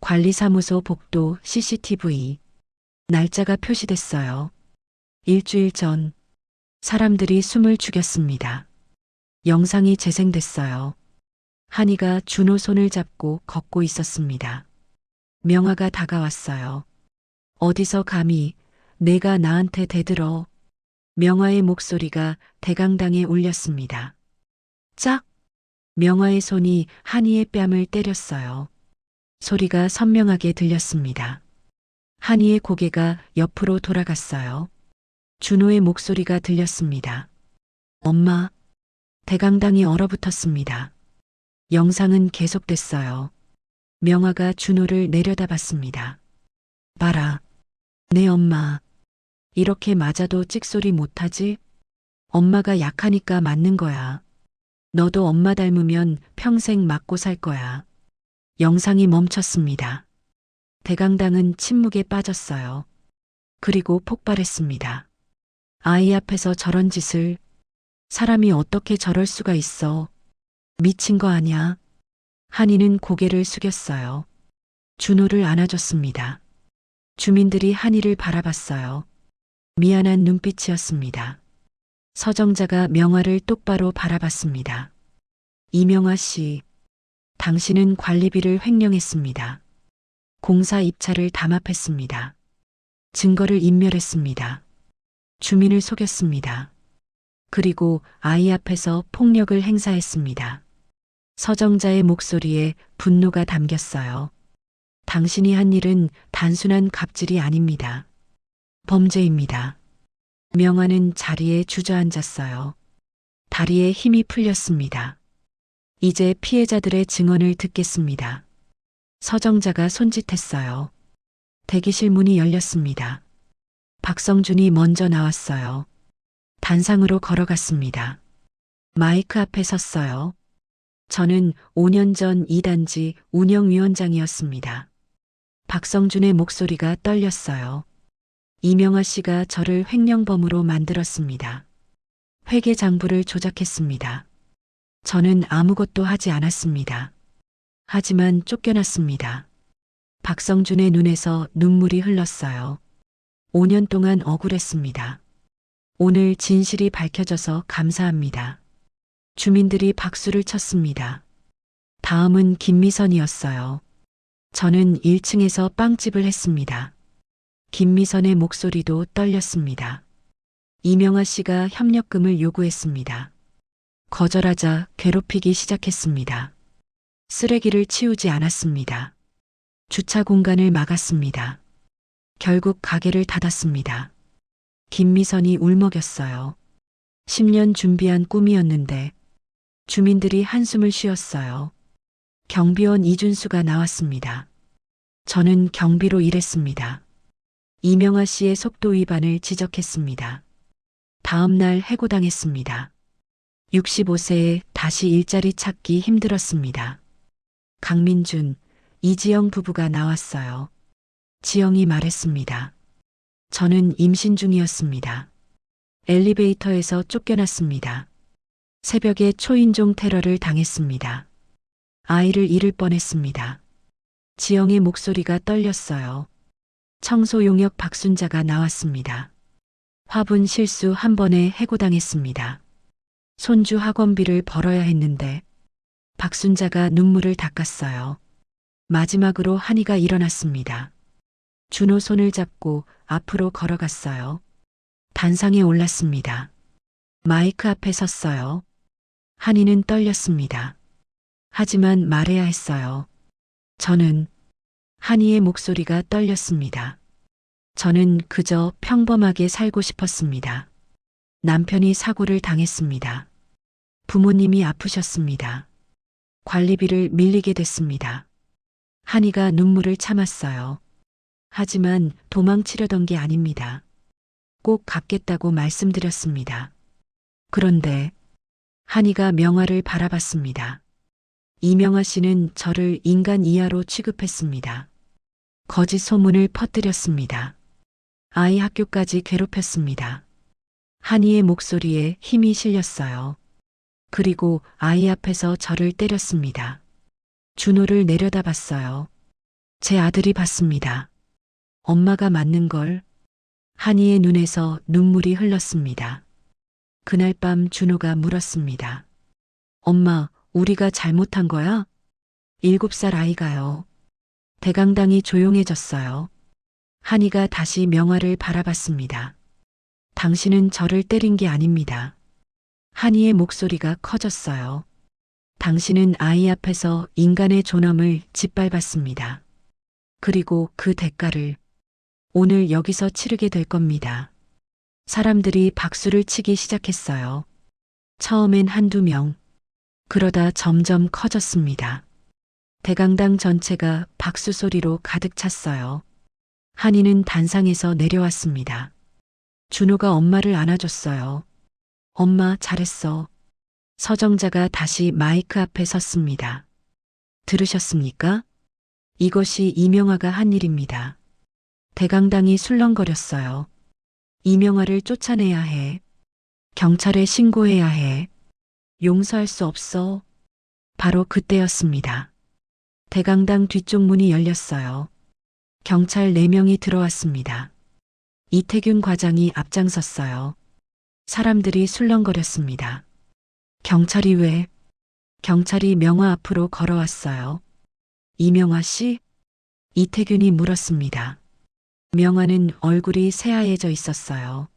관리사무소 복도 CCTV. 날짜가 표시됐어요. 일주일 전 사람들이 숨을 죽였습니다. 영상이 재생됐어요. 한이가 준호 손을 잡고 걷고 있었습니다. 명화가 다가왔어요. 어디서 감히 내가 나한테 대들어. 명화의 목소리가 대강당에 울렸습니다. 짝! 명화의 손이 한이의 뺨을 때렸어요. 소리가 선명하게 들렸습니다. 한이의 고개가 옆으로 돌아갔어요. 준호의 목소리가 들렸습니다. 엄마. 대강당이 얼어붙었습니다. 영상은 계속됐어요. 명화가 준호를 내려다봤습니다. 봐라. 내 엄마. 이렇게 맞아도 찍소리 못하지? 엄마가 약하니까 맞는 거야. 너도 엄마 닮으면 평생 맞고 살 거야. 영상이 멈췄습니다. 대강당은 침묵에 빠졌어요. 그리고 폭발했습니다. 아이 앞에서 저런 짓을. 사람이 어떻게 저럴 수가 있어. 미친 거 아냐? 한이는 고개를 숙였어요. 준호를 안아줬습니다. 주민들이 한이를 바라봤어요. 미안한 눈빛이었습니다. 서정자가 명화를 똑바로 바라봤습니다. 이명화 씨, 당신은 관리비를 횡령했습니다. 공사 입찰을 담합했습니다. 증거를 인멸했습니다. 주민을 속였습니다. 그리고 아이 앞에서 폭력을 행사했습니다. 서정자의 목소리에 분노가 담겼어요. 당신이 한 일은 단순한 갑질이 아닙니다. 범죄입니다. 명화는 자리에 주저앉았어요. 다리에 힘이 풀렸습니다. 이제 피해자들의 증언을 듣겠습니다. 서정자가 손짓했어요. 대기실 문이 열렸습니다. 박성준이 먼저 나왔어요. 단상으로 걸어갔습니다. 마이크 앞에 섰어요. 저는 5년 전 2단지 운영위원장이었습니다. 박성준의 목소리가 떨렸어요. 이명화 씨가 저를 횡령범으로 만들었습니다. 회계장부를 조작했습니다. 저는 아무것도 하지 않았습니다. 하지만 쫓겨났습니다. 박성준의 눈에서 눈물이 흘렀어요. 5년 동안 억울했습니다. 오늘 진실이 밝혀져서 감사합니다. 주민들이 박수를 쳤습니다. 다음은 김미선이었어요. 저는 1층에서 빵집을 했습니다. 김미선의 목소리도 떨렸습니다. 이명화 씨가 협력금을 요구했습니다. 거절하자 괴롭히기 시작했습니다. 쓰레기를 치우지 않았습니다. 주차 공간을 막았습니다. 결국 가게를 닫았습니다. 김미선이 울먹였어요. 10년 준비한 꿈이었는데 주민들이 한숨을 쉬었어요. 경비원 이준수가 나왔습니다. 저는 경비로 일했습니다. 이명화 씨의 속도 위반을 지적했습니다. 다음 날 해고당했습니다. 65세에 다시 일자리 찾기 힘들었습니다. 강민준, 이지영 부부가 나왔어요. 지영이 말했습니다. 저는 임신 중이었습니다. 엘리베이터에서 쫓겨났습니다. 새벽에 초인종 테러를 당했습니다. 아이를 잃을 뻔했습니다. 지영의 목소리가 떨렸어요. 청소 용역 박순자가 나왔습니다. 화분 실수 한 번에 해고당했습니다. 손주 학원비를 벌어야 했는데 박순자가 눈물을 닦았어요. 마지막으로 한이가 일어났습니다. 준호 손을 잡고 앞으로 걸어갔어요. 단상에 올랐습니다. 마이크 앞에 섰어요. 한이는 떨렸습니다. 하지만 말해야 했어요. 한이의 목소리가 떨렸습니다. 저는 그저 평범하게 살고 싶었습니다. 남편이 사고를 당했습니다. 부모님이 아프셨습니다. 관리비를 밀리게 됐습니다. 한이가 눈물을 참았어요. 하지만 도망치려던 게 아닙니다. 꼭 갚겠다고 말씀드렸습니다. 그런데 한이가 명화를 바라봤습니다. 이명화 씨는 저를 인간 이하로 취급했습니다. 거짓 소문을 퍼뜨렸습니다. 아이 학교까지 괴롭혔습니다. 한이의 목소리에 힘이 실렸어요. 그리고 아이 앞에서 저를 때렸습니다. 준호를 내려다봤어요. 제 아들이 봤습니다. 엄마가 맞는 걸. 한이의 눈에서 눈물이 흘렀습니다. 그날 밤 준호가 물었습니다. 엄마, 우리가 잘못한 거야? 7살 아이가요. 대강당이 조용해졌어요. 한이가 다시 명화를 바라봤습니다. 당신은 저를 때린 게 아닙니다. 한이의 목소리가 커졌어요. 당신은 아이 앞에서 인간의 존엄을 짓밟았습니다. 그리고 그 대가를 오늘 여기서 치르게 될 겁니다. 사람들이 박수를 치기 시작했어요. 처음엔 한두 명, 그러다 점점 커졌습니다. 대강당 전체가 박수 소리로 가득 찼어요. 한이는 단상에서 내려왔습니다. 준호가 엄마를 안아줬어요. 엄마, 잘했어. 서정자가 다시 마이크 앞에 섰습니다. 들으셨습니까? 이것이 이명화가 한 일입니다. 대강당이 술렁거렸어요. 이명화를 쫓아내야 해. 경찰에 신고해야 해. 용서할 수 없어. 바로 그때였습니다. 대강당 뒤쪽 문이 열렸어요. 경찰 4명이 들어왔습니다. 이태균 과장이 앞장섰어요. 사람들이 술렁거렸습니다. 경찰이 왜? 경찰이 명화 앞으로 걸어왔어요. 이명화 씨? 이태균이 물었습니다. 명화는 얼굴이 새하얘져 있었어요.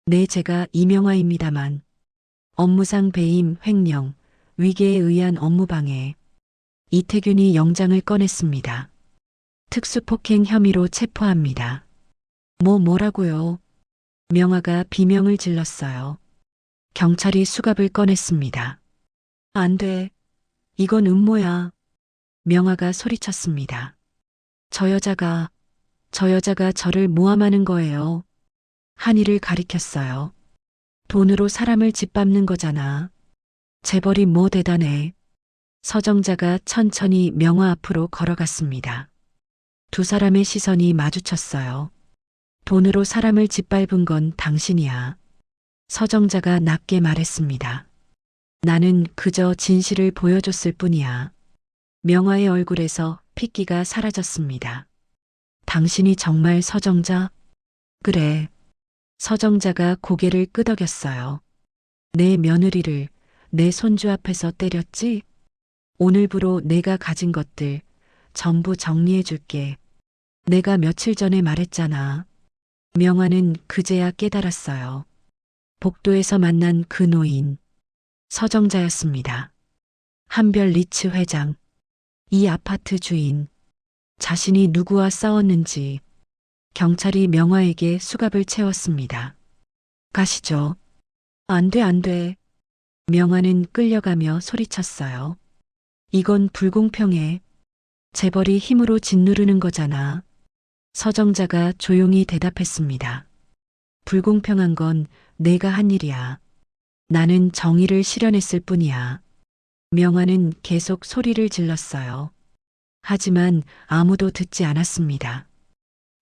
네, 제가 이명화입니다만. 업무상 배임, 횡령, 위계에 의한 업무방해. 이태균이 영장을 꺼냈습니다. 특수폭행 혐의로 체포합니다. 뭐라고요? 명화가 비명을 질렀어요. 경찰이 수갑을 꺼냈습니다. 안 돼. 이건 음모야. 명화가 소리쳤습니다. 저 여자가 저를 모함하는 거예요. 한이를 가리켰어요. 돈으로 사람을 짓밟는 거잖아. 재벌이 뭐 대단해. 서정자가 천천히 명화 앞으로 걸어갔습니다. 두 사람의 시선이 마주쳤어요. 돈으로 사람을 짓밟은 건 당신이야. 서정자가 낮게 말했습니다. 나는 그저 진실을 보여줬을 뿐이야. 명화의 얼굴에서 핏기가 사라졌습니다. 당신이 정말 서정자? 그래. 서정자가 고개를 끄덕였어요. 내 며느리를 내 손주 앞에서 때렸지? 오늘부로 내가 가진 것들 전부 정리해 줄게. 내가 며칠 전에 말했잖아. 명화는 그제야 깨달았어요. 복도에서 만난 그 노인. 서정자였습니다. 한별 리츠 회장. 이 아파트 주인. 자신이 누구와 싸웠는지. 경찰이 명화에게 수갑을 채웠습니다. 가시죠. 안 돼, 안 돼. 명화는 끌려가며 소리쳤어요. 이건 불공평해. 재벌이 힘으로 짓누르는 거잖아. 서정자가 조용히 대답했습니다. 불공평한 건 내가 한 일이야. 나는 정의를 실현했을 뿐이야. 명화는 계속 소리를 질렀어요. 하지만 아무도 듣지 않았습니다.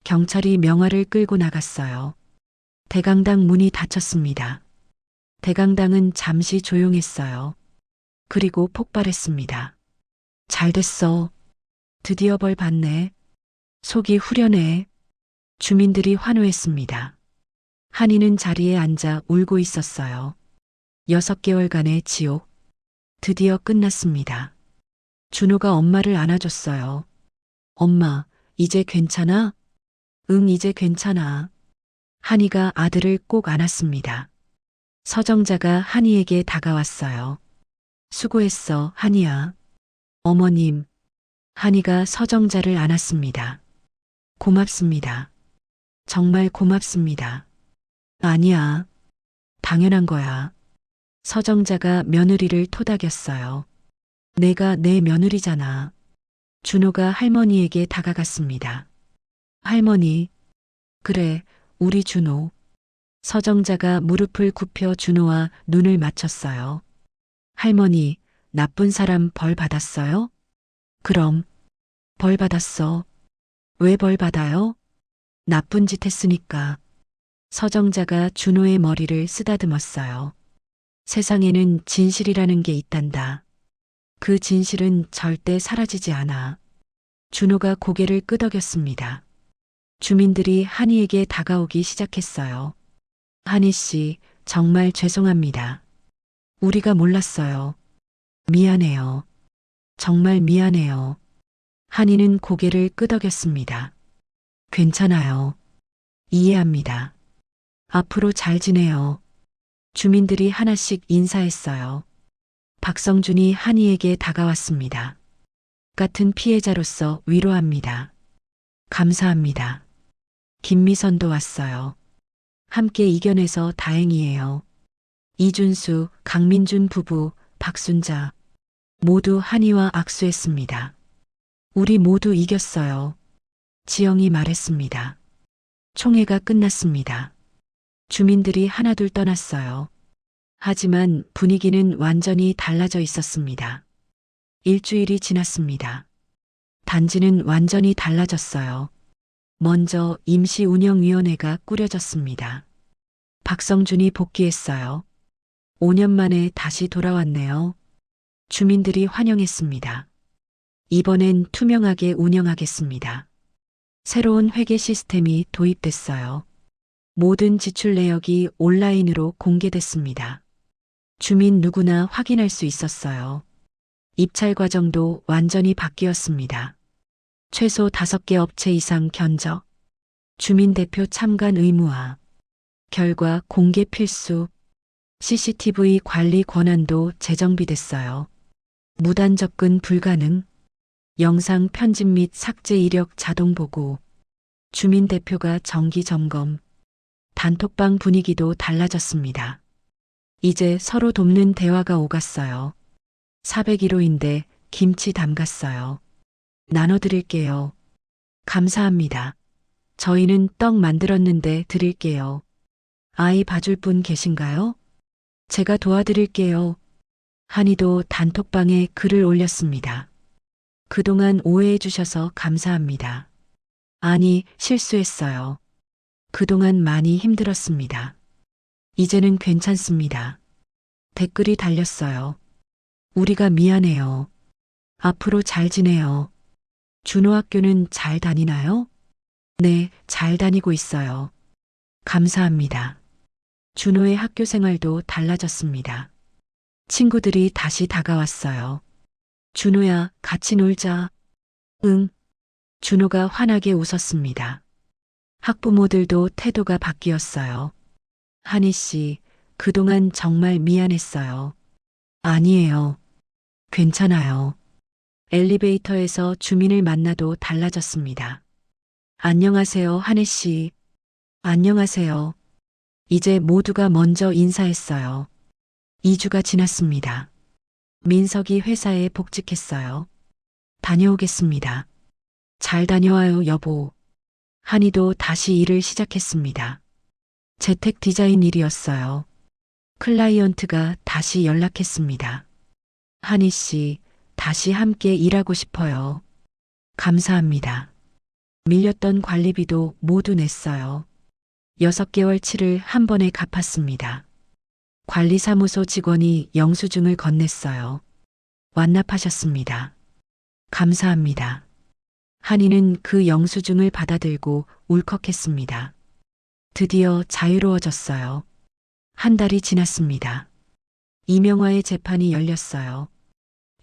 경찰이 명화를 끌고 나갔어요. 대강당 문이 닫혔습니다. 대강당은 잠시 조용했어요. 그리고 폭발했습니다. 잘 됐어. 드디어 벌 받네. 속이 후련해. 주민들이 환호했습니다. 한이는 자리에 앉아 울고 있었어요. 6개월간의 지옥. 드디어 끝났습니다. 준호가 엄마를 안아줬어요. 엄마, 이제 괜찮아? 응, 이제 괜찮아. 한이가 아들을 꼭 안았습니다. 서정자가 한이에게 다가왔어요. 수고했어, 한이야. 어머님, 한이가 서정자를 안았습니다. 고맙습니다. 정말 고맙습니다. 아니야. 당연한 거야. 서정자가 며느리를 토닥였어요. 내가 내 며느리잖아. 준호가 할머니에게 다가갔습니다. 할머니, 그래, 우리 준호. 서정자가 무릎을 굽혀 준호와 눈을 맞췄어요. 할머니, 나쁜 사람 벌 받았어요? 그럼, 벌 받았어. 왜 벌 받아요? 나쁜 짓 했으니까. 서정자가 준호의 머리를 쓰다듬었어요. 세상에는 진실이라는 게 있단다. 그 진실은 절대 사라지지 않아. 준호가 고개를 끄덕였습니다. 주민들이 한이에게 다가오기 시작했어요. 한이 씨, 정말 죄송합니다. 우리가 몰랐어요. 미안해요. 정말 미안해요. 한이는 고개를 끄덕였습니다. 괜찮아요. 이해합니다. 앞으로 잘 지내요. 주민들이 하나씩 인사했어요. 박성준이 한이에게 다가왔습니다. 같은 피해자로서 위로합니다. 감사합니다. 김미선도 왔어요. 함께 이겨내서 다행이에요. 이준수, 강민준 부부, 박순자 모두 한이와 악수했습니다. 우리 모두 이겼어요. 지영이 말했습니다. 총회가 끝났습니다. 주민들이 하나둘 떠났어요. 하지만 분위기는 완전히 달라져 있었습니다. 일주일이 지났습니다. 단지는 완전히 달라졌어요. 먼저 임시운영위원회가 꾸려졌습니다. 박성준이 복귀했어요. 5년 만에 다시 돌아왔네요. 주민들이 환영했습니다. 이번엔 투명하게 운영하겠습니다. 새로운 회계 시스템이 도입됐어요. 모든 지출 내역이 온라인으로 공개됐습니다. 주민 누구나 확인할 수 있었어요. 입찰 과정도 완전히 바뀌었습니다. 최소 5개 업체 이상 견적, 주민 대표 참관 의무화, 결과 공개 필수, CCTV 관리 권한도 재정비됐어요. 무단 접근 불가능, 영상 편집 및 삭제 이력 자동 보고, 주민 대표가 정기 점검, 단톡방 분위기도 달라졌습니다. 이제 서로 돕는 대화가 오갔어요. 401호인데 김치 담갔어요. 나눠드릴게요. 감사합니다. 저희는 떡 만들었는데 드릴게요. 아이 봐줄 분 계신가요? 제가 도와드릴게요. 한이도 단톡방에 글을 올렸습니다. 그동안 오해해 주셔서 감사합니다. 아니, 실수했어요. 그동안 많이 힘들었습니다. 이제는 괜찮습니다. 댓글이 달렸어요. 우리가 미안해요. 앞으로 잘 지내요. 준호 학교는 잘 다니나요? 네, 잘 다니고 있어요. 감사합니다. 준호의 학교 생활도 달라졌습니다. 친구들이 다시 다가왔어요. 준호야, 같이 놀자. 응. 준호가 환하게 웃었습니다. 학부모들도 태도가 바뀌었어요. 한이 씨, 그동안 정말 미안했어요. 아니에요. 괜찮아요. 엘리베이터에서 주민을 만나도 달라졌습니다. 안녕하세요, 한혜 씨. 안녕하세요. 이제 모두가 먼저 인사했어요. 2주가 지났습니다. 민석이 회사에 복직했어요. 다녀오겠습니다. 잘 다녀와요, 여보. 한이도 다시 일을 시작했습니다. 재택 디자인 일이었어요. 클라이언트가 다시 연락했습니다. 한이 씨, 다시 함께 일하고 싶어요. 감사합니다. 밀렸던 관리비도 모두 냈어요. 6개월치를 한 번에 갚았습니다. 관리사무소 직원이 영수증을 건넸어요. 완납하셨습니다. 감사합니다. 한이는 그 영수증을 받아들고 울컥했습니다. 드디어 자유로워졌어요. 한 달이 지났습니다. 이명화의 재판이 열렸어요.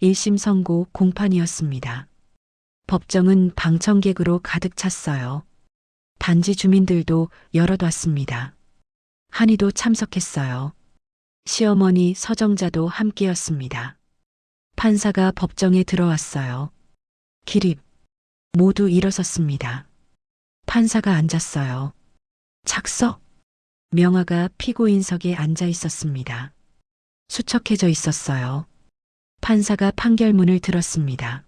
1심 선고 공판이었습니다. 법정은 방청객으로 가득 찼어요. 단지 주민들도 여럿 왔습니다. 한이도 참석했어요. 시어머니 서정자도 함께였습니다. 판사가 법정에 들어왔어요. 기립. 모두 일어섰습니다. 판사가 앉았어요. 착석. 명화가 피고인석에 앉아 있었습니다. 수척해져 있었어요. 판사가 판결문을 들었습니다.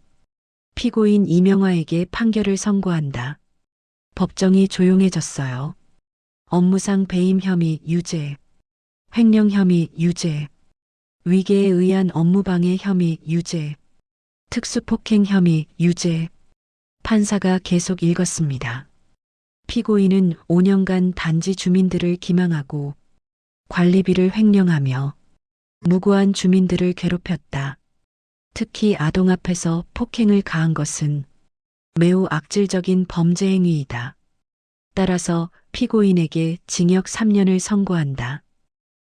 피고인 이명화에게 판결을 선고한다. 법정이 조용해졌어요. 업무상 배임 혐의 유죄, 횡령 혐의 유죄, 위계에 의한 업무방해 혐의 유죄, 특수폭행 혐의 유죄. 판사가 계속 읽었습니다. 피고인은 5년간 단지 주민들을 기망하고 관리비를 횡령하며 무고한 주민들을 괴롭혔다. 특히 아동 앞에서 폭행을 가한 것은 매우 악질적인 범죄 행위이다. 따라서 피고인에게 징역 3년을 선고한다.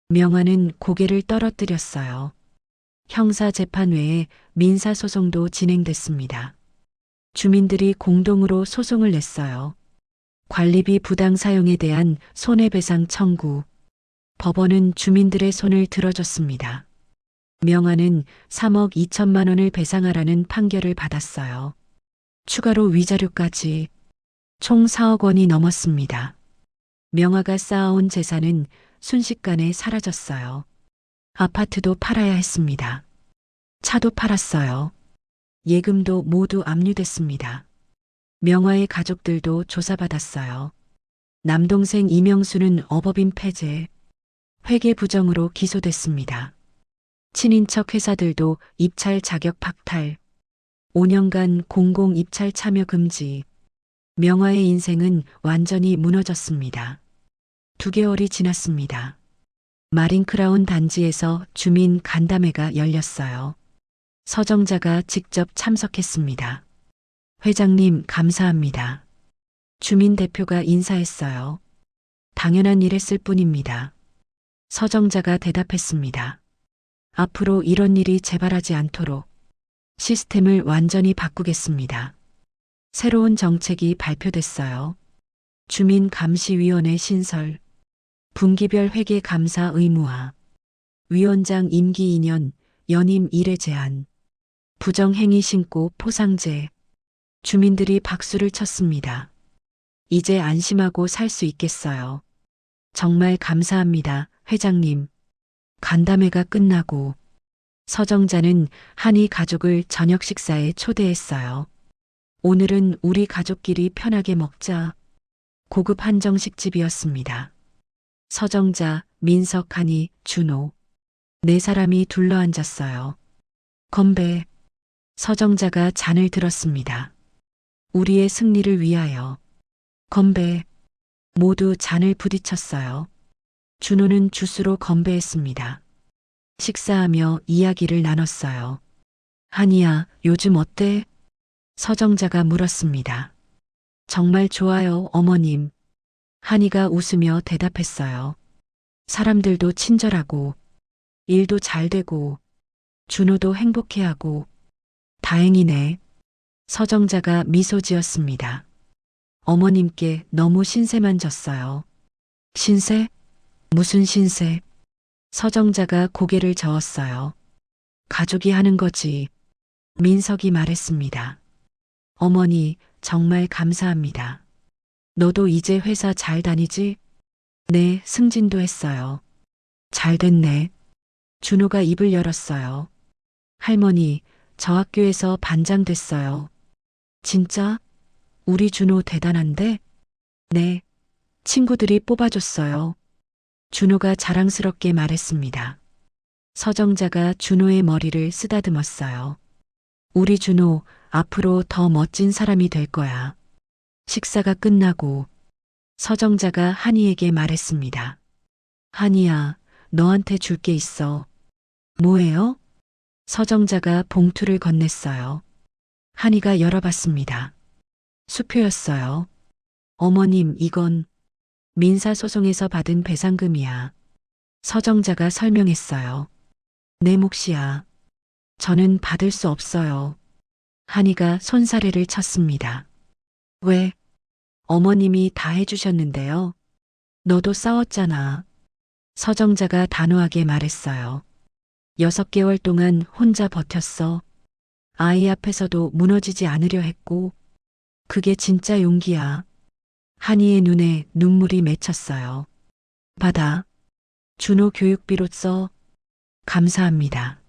명화는 고개를 떨어뜨렸어요. 형사재판 외에 민사소송도 진행됐습니다. 주민들이 공동으로 소송을 냈어요. 관리비 부당 사용에 대한 손해배상 청구. 법원은 주민들의 손을 들어줬습니다. 명화는 3억 2천만 원을 배상하라는 판결을 받았어요. 추가로 위자료까지 총 4억 원이 넘었습니다. 명화가 쌓아온 재산은 순식간에 사라졌어요. 아파트도 팔아야 했습니다. 차도 팔았어요. 예금도 모두 압류됐습니다. 명화의 가족들도 조사받았어요. 남동생 이명수는 업업인 폐재, 회계 부정으로 기소됐습니다. 친인척 회사들도 입찰 자격 박탈, 5년간 공공 입찰 참여 금지. 명화의 인생은 완전히 무너졌습니다. 2개월이 지났습니다. 마린크라운 단지에서 주민 간담회가 열렸어요. 서정자가 직접 참석했습니다. 회장님 감사합니다. 주민 대표가 인사했어요. 당연한 일 했을 뿐입니다. 서정자가 대답했습니다. 앞으로 이런 일이 재발하지 않도록 시스템을 완전히 바꾸겠습니다. 새로운 정책이 발표됐어요. 주민감시위원회 신설, 분기별 회계 감사 의무화, 위원장 임기 2년, 연임 1회 제한, 부정행위 신고 포상제. 주민들이 박수를 쳤습니다. 이제 안심하고 살 수 있겠어요. 정말 감사합니다, 회장님. 간담회가 끝나고 서정자는 한이 가족을 저녁 식사에 초대했어요. 오늘은 우리 가족끼리 편하게 먹자. 고급 한정식집이었습니다. 서정자, 민석, 한이, 준호. 4사람이 둘러앉았어요. 건배. 서정자가 잔을 들었습니다. 우리의 승리를 위하여. 건배. 모두 잔을 부딪혔어요. 준호는 주스로 건배했습니다. 식사하며 이야기를 나눴어요. 한이야, 요즘 어때? 서정자가 물었습니다. 정말 좋아요, 어머님. 한이가 웃으며 대답했어요. 사람들도 친절하고, 일도 잘 되고, 준호도 행복해하고, 다행이네. 서정자가 미소 지었습니다. 어머님께 너무 신세만 졌어요. 신세? 무슨 신세? 서정자가 고개를 저었어요. 가족이 하는 거지. 민석이 말했습니다. 어머니, 정말 감사합니다. 너도 이제 회사 잘 다니지? 네, 승진도 했어요. 잘 됐네. 준호가 입을 열었어요. 할머니, 저 학교에서 반장 됐어요. 진짜? 우리 준호 대단한데? 네. 친구들이 뽑아줬어요. 준호가 자랑스럽게 말했습니다. 서정자가 준호의 머리를 쓰다듬었어요. 우리 준호 앞으로 더 멋진 사람이 될 거야. 식사가 끝나고 서정자가 한이에게 말했습니다. 한이야, 너한테 줄 게 있어. 뭐예요? 서정자가 봉투를 건넸어요. 한이가 열어봤습니다. 수표였어요. 어머님, 이건 민사소송에서 받은 배상금이야. 서정자가 설명했어요. 내 몫이야. 저는 받을 수 없어요. 한이가 손사래를 쳤습니다. 왜? 어머님이 다 해주셨는데요. 너도 싸웠잖아. 서정자가 단호하게 말했어요. 6개월 동안 혼자 버텼어. 아이 앞에서도 무너지지 않으려 했고, 그게 진짜 용기야. 한이의 눈에 눈물이 맺혔어요. 받아. 준호 교육비로 써. 감사합니다.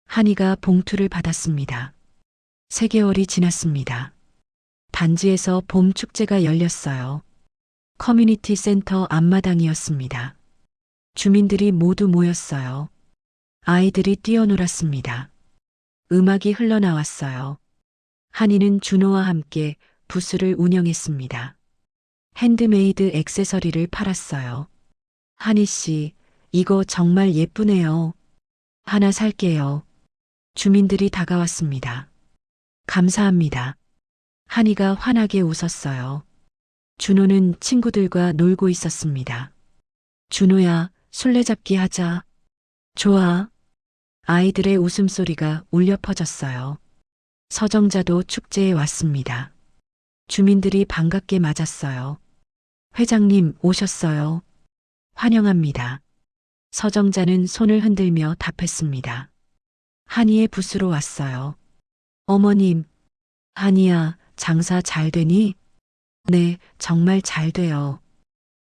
한이가 봉투를 받았습니다. 3개월이 지났습니다. 단지에서 봄 축제가 열렸어요. 커뮤니티 센터 앞마당이었습니다. 주민들이 모두 모였어요. 아이들이 뛰어놀았습니다. 음악이 흘러나왔어요. 한이는 준호와 함께 부스를 운영했습니다. 핸드메이드 액세서리를 팔았어요. 한이 씨, 이거 정말 예쁘네요. 하나 살게요. 주민들이 다가왔습니다. 감사합니다. 한이가 환하게 웃었어요. 준호는 친구들과 놀고 있었습니다. 준호야, 술래잡기 하자. 좋아. 아이들의 웃음소리가 울려 퍼졌어요. 서정자도 축제에 왔습니다. 주민들이 반갑게 맞았어요. 회장님 오셨어요. 환영합니다. 서정자는 손을 흔들며 답했습니다. 한이의 부스로 왔어요. 어머님, 한이야, 장사 잘 되니? 네, 정말 잘 돼요.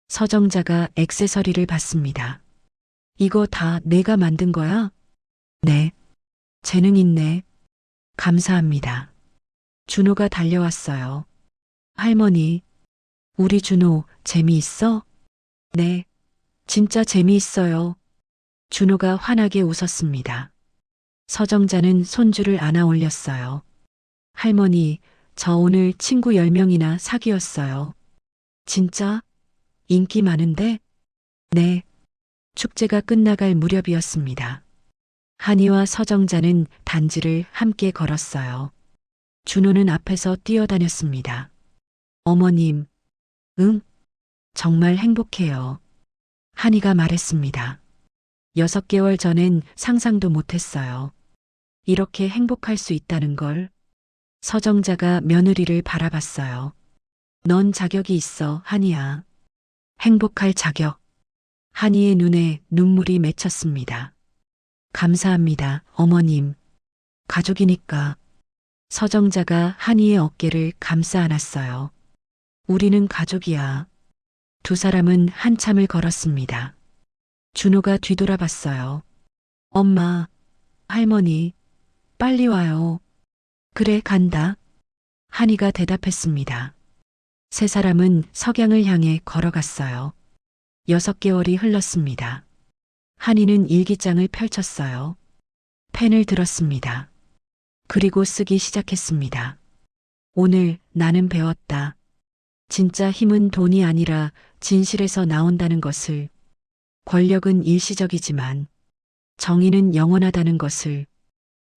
서정자가 액세서리를 받습니다. 이거 다 내가 만든 거야? 네. 재능 있네. 감사합니다. 준호가 달려왔어요. 할머니, 우리 준호 재미있어? 네. 진짜 재미있어요. 준호가 환하게 웃었습니다. 서정자는 손주를 안아 올렸어요. 할머니, 저 오늘 친구 10명이나 사귀었어요. 진짜? 인기 많은데? 네. 축제가 끝나갈 무렵이었습니다. 한이와 서정자는 단지를 함께 걸었어요. 준호는 앞에서 뛰어다녔습니다. 어머님, 응? 정말 행복해요. 한이가 말했습니다. 6개월 전엔 상상도 못했어요. 이렇게 행복할 수 있다는 걸. 서정자가 며느리를 바라봤어요. 넌 자격이 있어, 한이야. 행복할 자격. 한이의 눈에 눈물이 맺혔습니다. 감사합니다, 어머님. 가족이니까. 서정자가 한이의 어깨를 감싸 안았어요. 우리는 가족이야. 두 사람은 한참을 걸었습니다. 준호가 뒤돌아봤어요. 엄마, 할머니, 빨리 와요. 그래, 간다. 한이가 대답했습니다. 세 사람은 석양을 향해 걸어갔어요. 6개월이 흘렀습니다. 한이는 일기장을 펼쳤어요. 펜을 들었습니다. 그리고 쓰기 시작했습니다. 오늘 나는 배웠다. 진짜 힘은 돈이 아니라 진실에서 나온다는 것을, 권력은 일시적이지만 정의는 영원하다는 것을,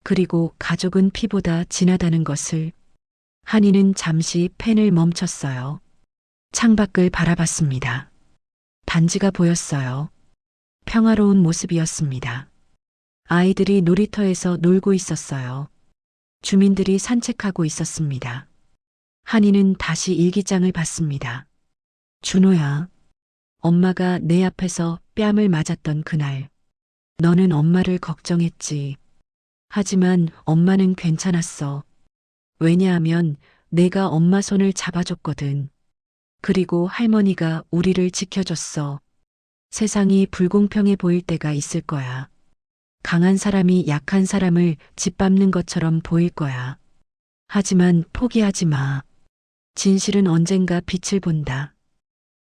그리고 가족은 피보다 진하다는 것을. 한이는 잠시 펜을 멈췄어요. 창밖을 바라봤습니다. 단지가 보였어요. 평화로운 모습이었습니다. 아이들이 놀이터에서 놀고 있었어요. 주민들이 산책하고 있었습니다. 한이는 다시 일기장을 봤습니다. 준호야, 엄마가 내 앞에서 뺨을 맞았던 그날, 너는 엄마를 걱정했지. 하지만 엄마는 괜찮았어. 왜냐하면 내가 엄마 손을 잡아줬거든. 그리고 할머니가 우리를 지켜줬어. 세상이 불공평해 보일 때가 있을 거야. 강한 사람이 약한 사람을 짓밟는 것처럼 보일 거야. 하지만 포기하지 마. 진실은 언젠가 빛을 본다.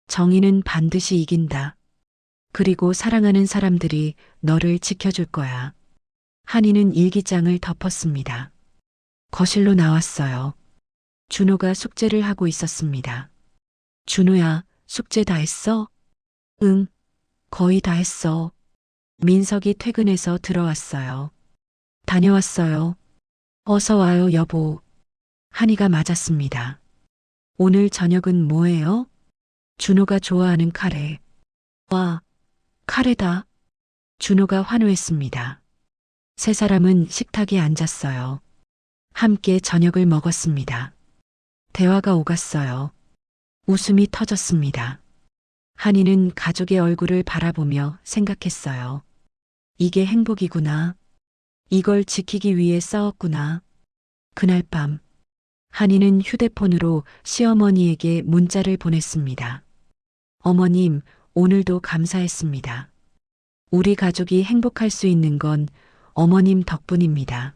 정의는 반드시 이긴다. 그리고 사랑하는 사람들이 너를 지켜줄 거야. 한이는 일기장을 덮었습니다. 거실로 나왔어요. 준호가 숙제를 하고 있었습니다. 준호야, 숙제 다 했어? 응, 거의 다 했어. 민석이 퇴근해서 들어왔어요. 다녀왔어요. 어서 와요, 여보. 한이가 맞았습니다. 오늘 저녁은 뭐예요? 준호가 좋아하는 카레. 와, 카레다. 준호가 환호했습니다. 세 사람은 식탁에 앉았어요. 함께 저녁을 먹었습니다. 대화가 오갔어요. 웃음이 터졌습니다. 한이는 가족의 얼굴을 바라보며 생각했어요. 이게 행복이구나. 이걸 지키기 위해 싸웠구나. 그날 밤, 한이는 휴대폰으로 시어머니에게 문자를 보냈습니다. 어머님, 오늘도 감사했습니다. 우리 가족이 행복할 수 있는 건 어머님 덕분입니다.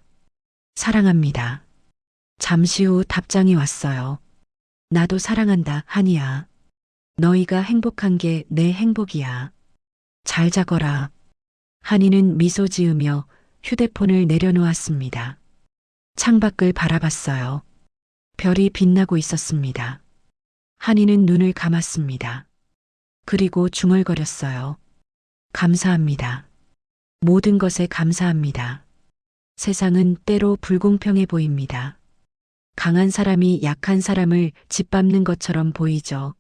사랑합니다. 잠시 후 답장이 왔어요. 나도 사랑한다, 한이야. 너희가 행복한 게 내 행복이야. 잘 자거라. 한이는 미소 지으며 휴대폰을 내려놓았습니다. 창밖을 바라봤어요. 별이 빛나고 있었습니다. 한이는 눈을 감았습니다. 그리고 중얼거렸어요. 감사합니다. 모든 것에 감사합니다. 세상은 때로 불공평해 보입니다. 강한 사람이 약한 사람을 짓밟는 것처럼 보이죠.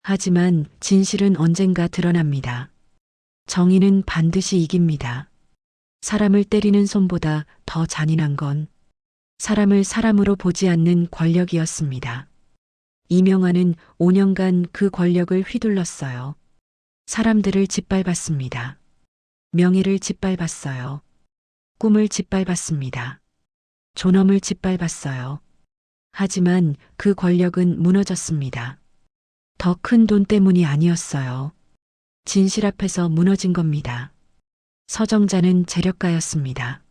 하지만 진실은 언젠가 드러납니다. 정의는 반드시 이깁니다. 사람을 때리는 손보다 더 잔인한 건 사람을 사람으로 보지 않는 권력이었습니다. 이명환은 5년간 그 권력을 휘둘렀어요. 사람들을 짓밟았습니다. 명예를 짓밟았어요. 꿈을 짓밟았습니다. 존엄을 짓밟았어요. 하지만 그 권력은 무너졌습니다. 더 큰 돈 때문이 아니었어요. 진실 앞에서 무너진 겁니다. 서정자는 재력가였습니다.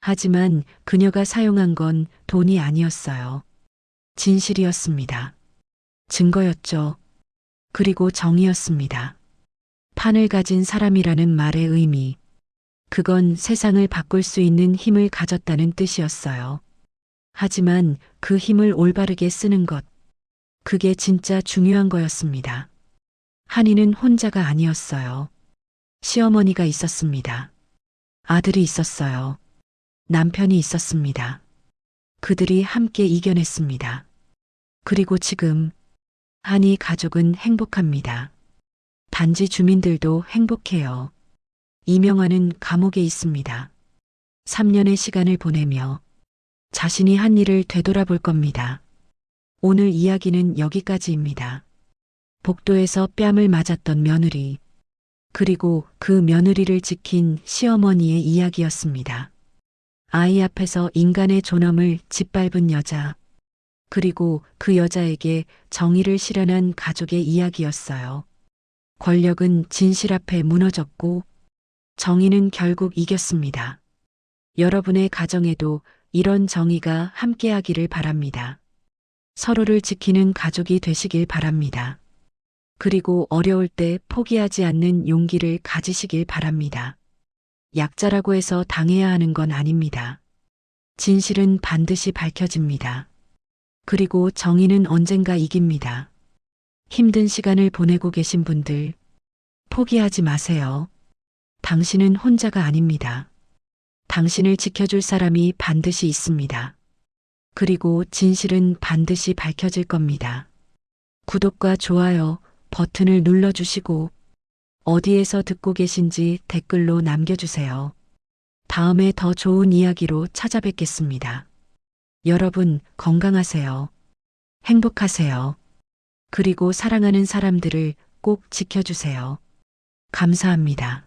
하지만 그녀가 사용한 건 돈이 아니었어요. 진실이었습니다. 증거였죠. 그리고 정의였습니다. 판을 가진 사람이라는 말의 의미. 그건 세상을 바꿀 수 있는 힘을 가졌다는 뜻이었어요. 하지만 그 힘을 올바르게 쓰는 것. 그게 진짜 중요한 거였습니다. 한이는 혼자가 아니었어요. 시어머니가 있었습니다. 아들이 있었어요. 남편이 있었습니다. 그들이 함께 이겨냈습니다. 그리고 지금 한이 가족은 행복합니다. 단지 주민들도 행복해요. 이명환은 감옥에 있습니다. 3년의 시간을 보내며 자신이 한 일을 되돌아볼 겁니다. 오늘 이야기는 여기까지입니다. 복도에서 뺨을 맞았던 며느리, 그리고 그 며느리를 지킨 시어머니의 이야기였습니다. 아이 앞에서 인간의 존엄을 짓밟은 여자, 그리고 그 여자에게 정의를 실현한 가족의 이야기였어요. 권력은 진실 앞에 무너졌고 정의는 결국 이겼습니다. 여러분의 가정에도 이런 정의가 함께하기를 바랍니다. 서로를 지키는 가족이 되시길 바랍니다. 그리고 어려울 때 포기하지 않는 용기를 가지시길 바랍니다. 약자라고 해서 당해야 하는 건 아닙니다. 진실은 반드시 밝혀집니다. 그리고 정의는 언젠가 이깁니다. 힘든 시간을 보내고 계신 분들, 포기하지 마세요. 당신은 혼자가 아닙니다. 당신을 지켜줄 사람이 반드시 있습니다. 그리고 진실은 반드시 밝혀질 겁니다. 구독과 좋아요 버튼을 눌러주시고 어디에서 듣고 계신지 댓글로 남겨주세요. 다음에 더 좋은 이야기로 찾아뵙겠습니다. 여러분 건강하세요. 행복하세요. 그리고 사랑하는 사람들을 꼭 지켜주세요. 감사합니다.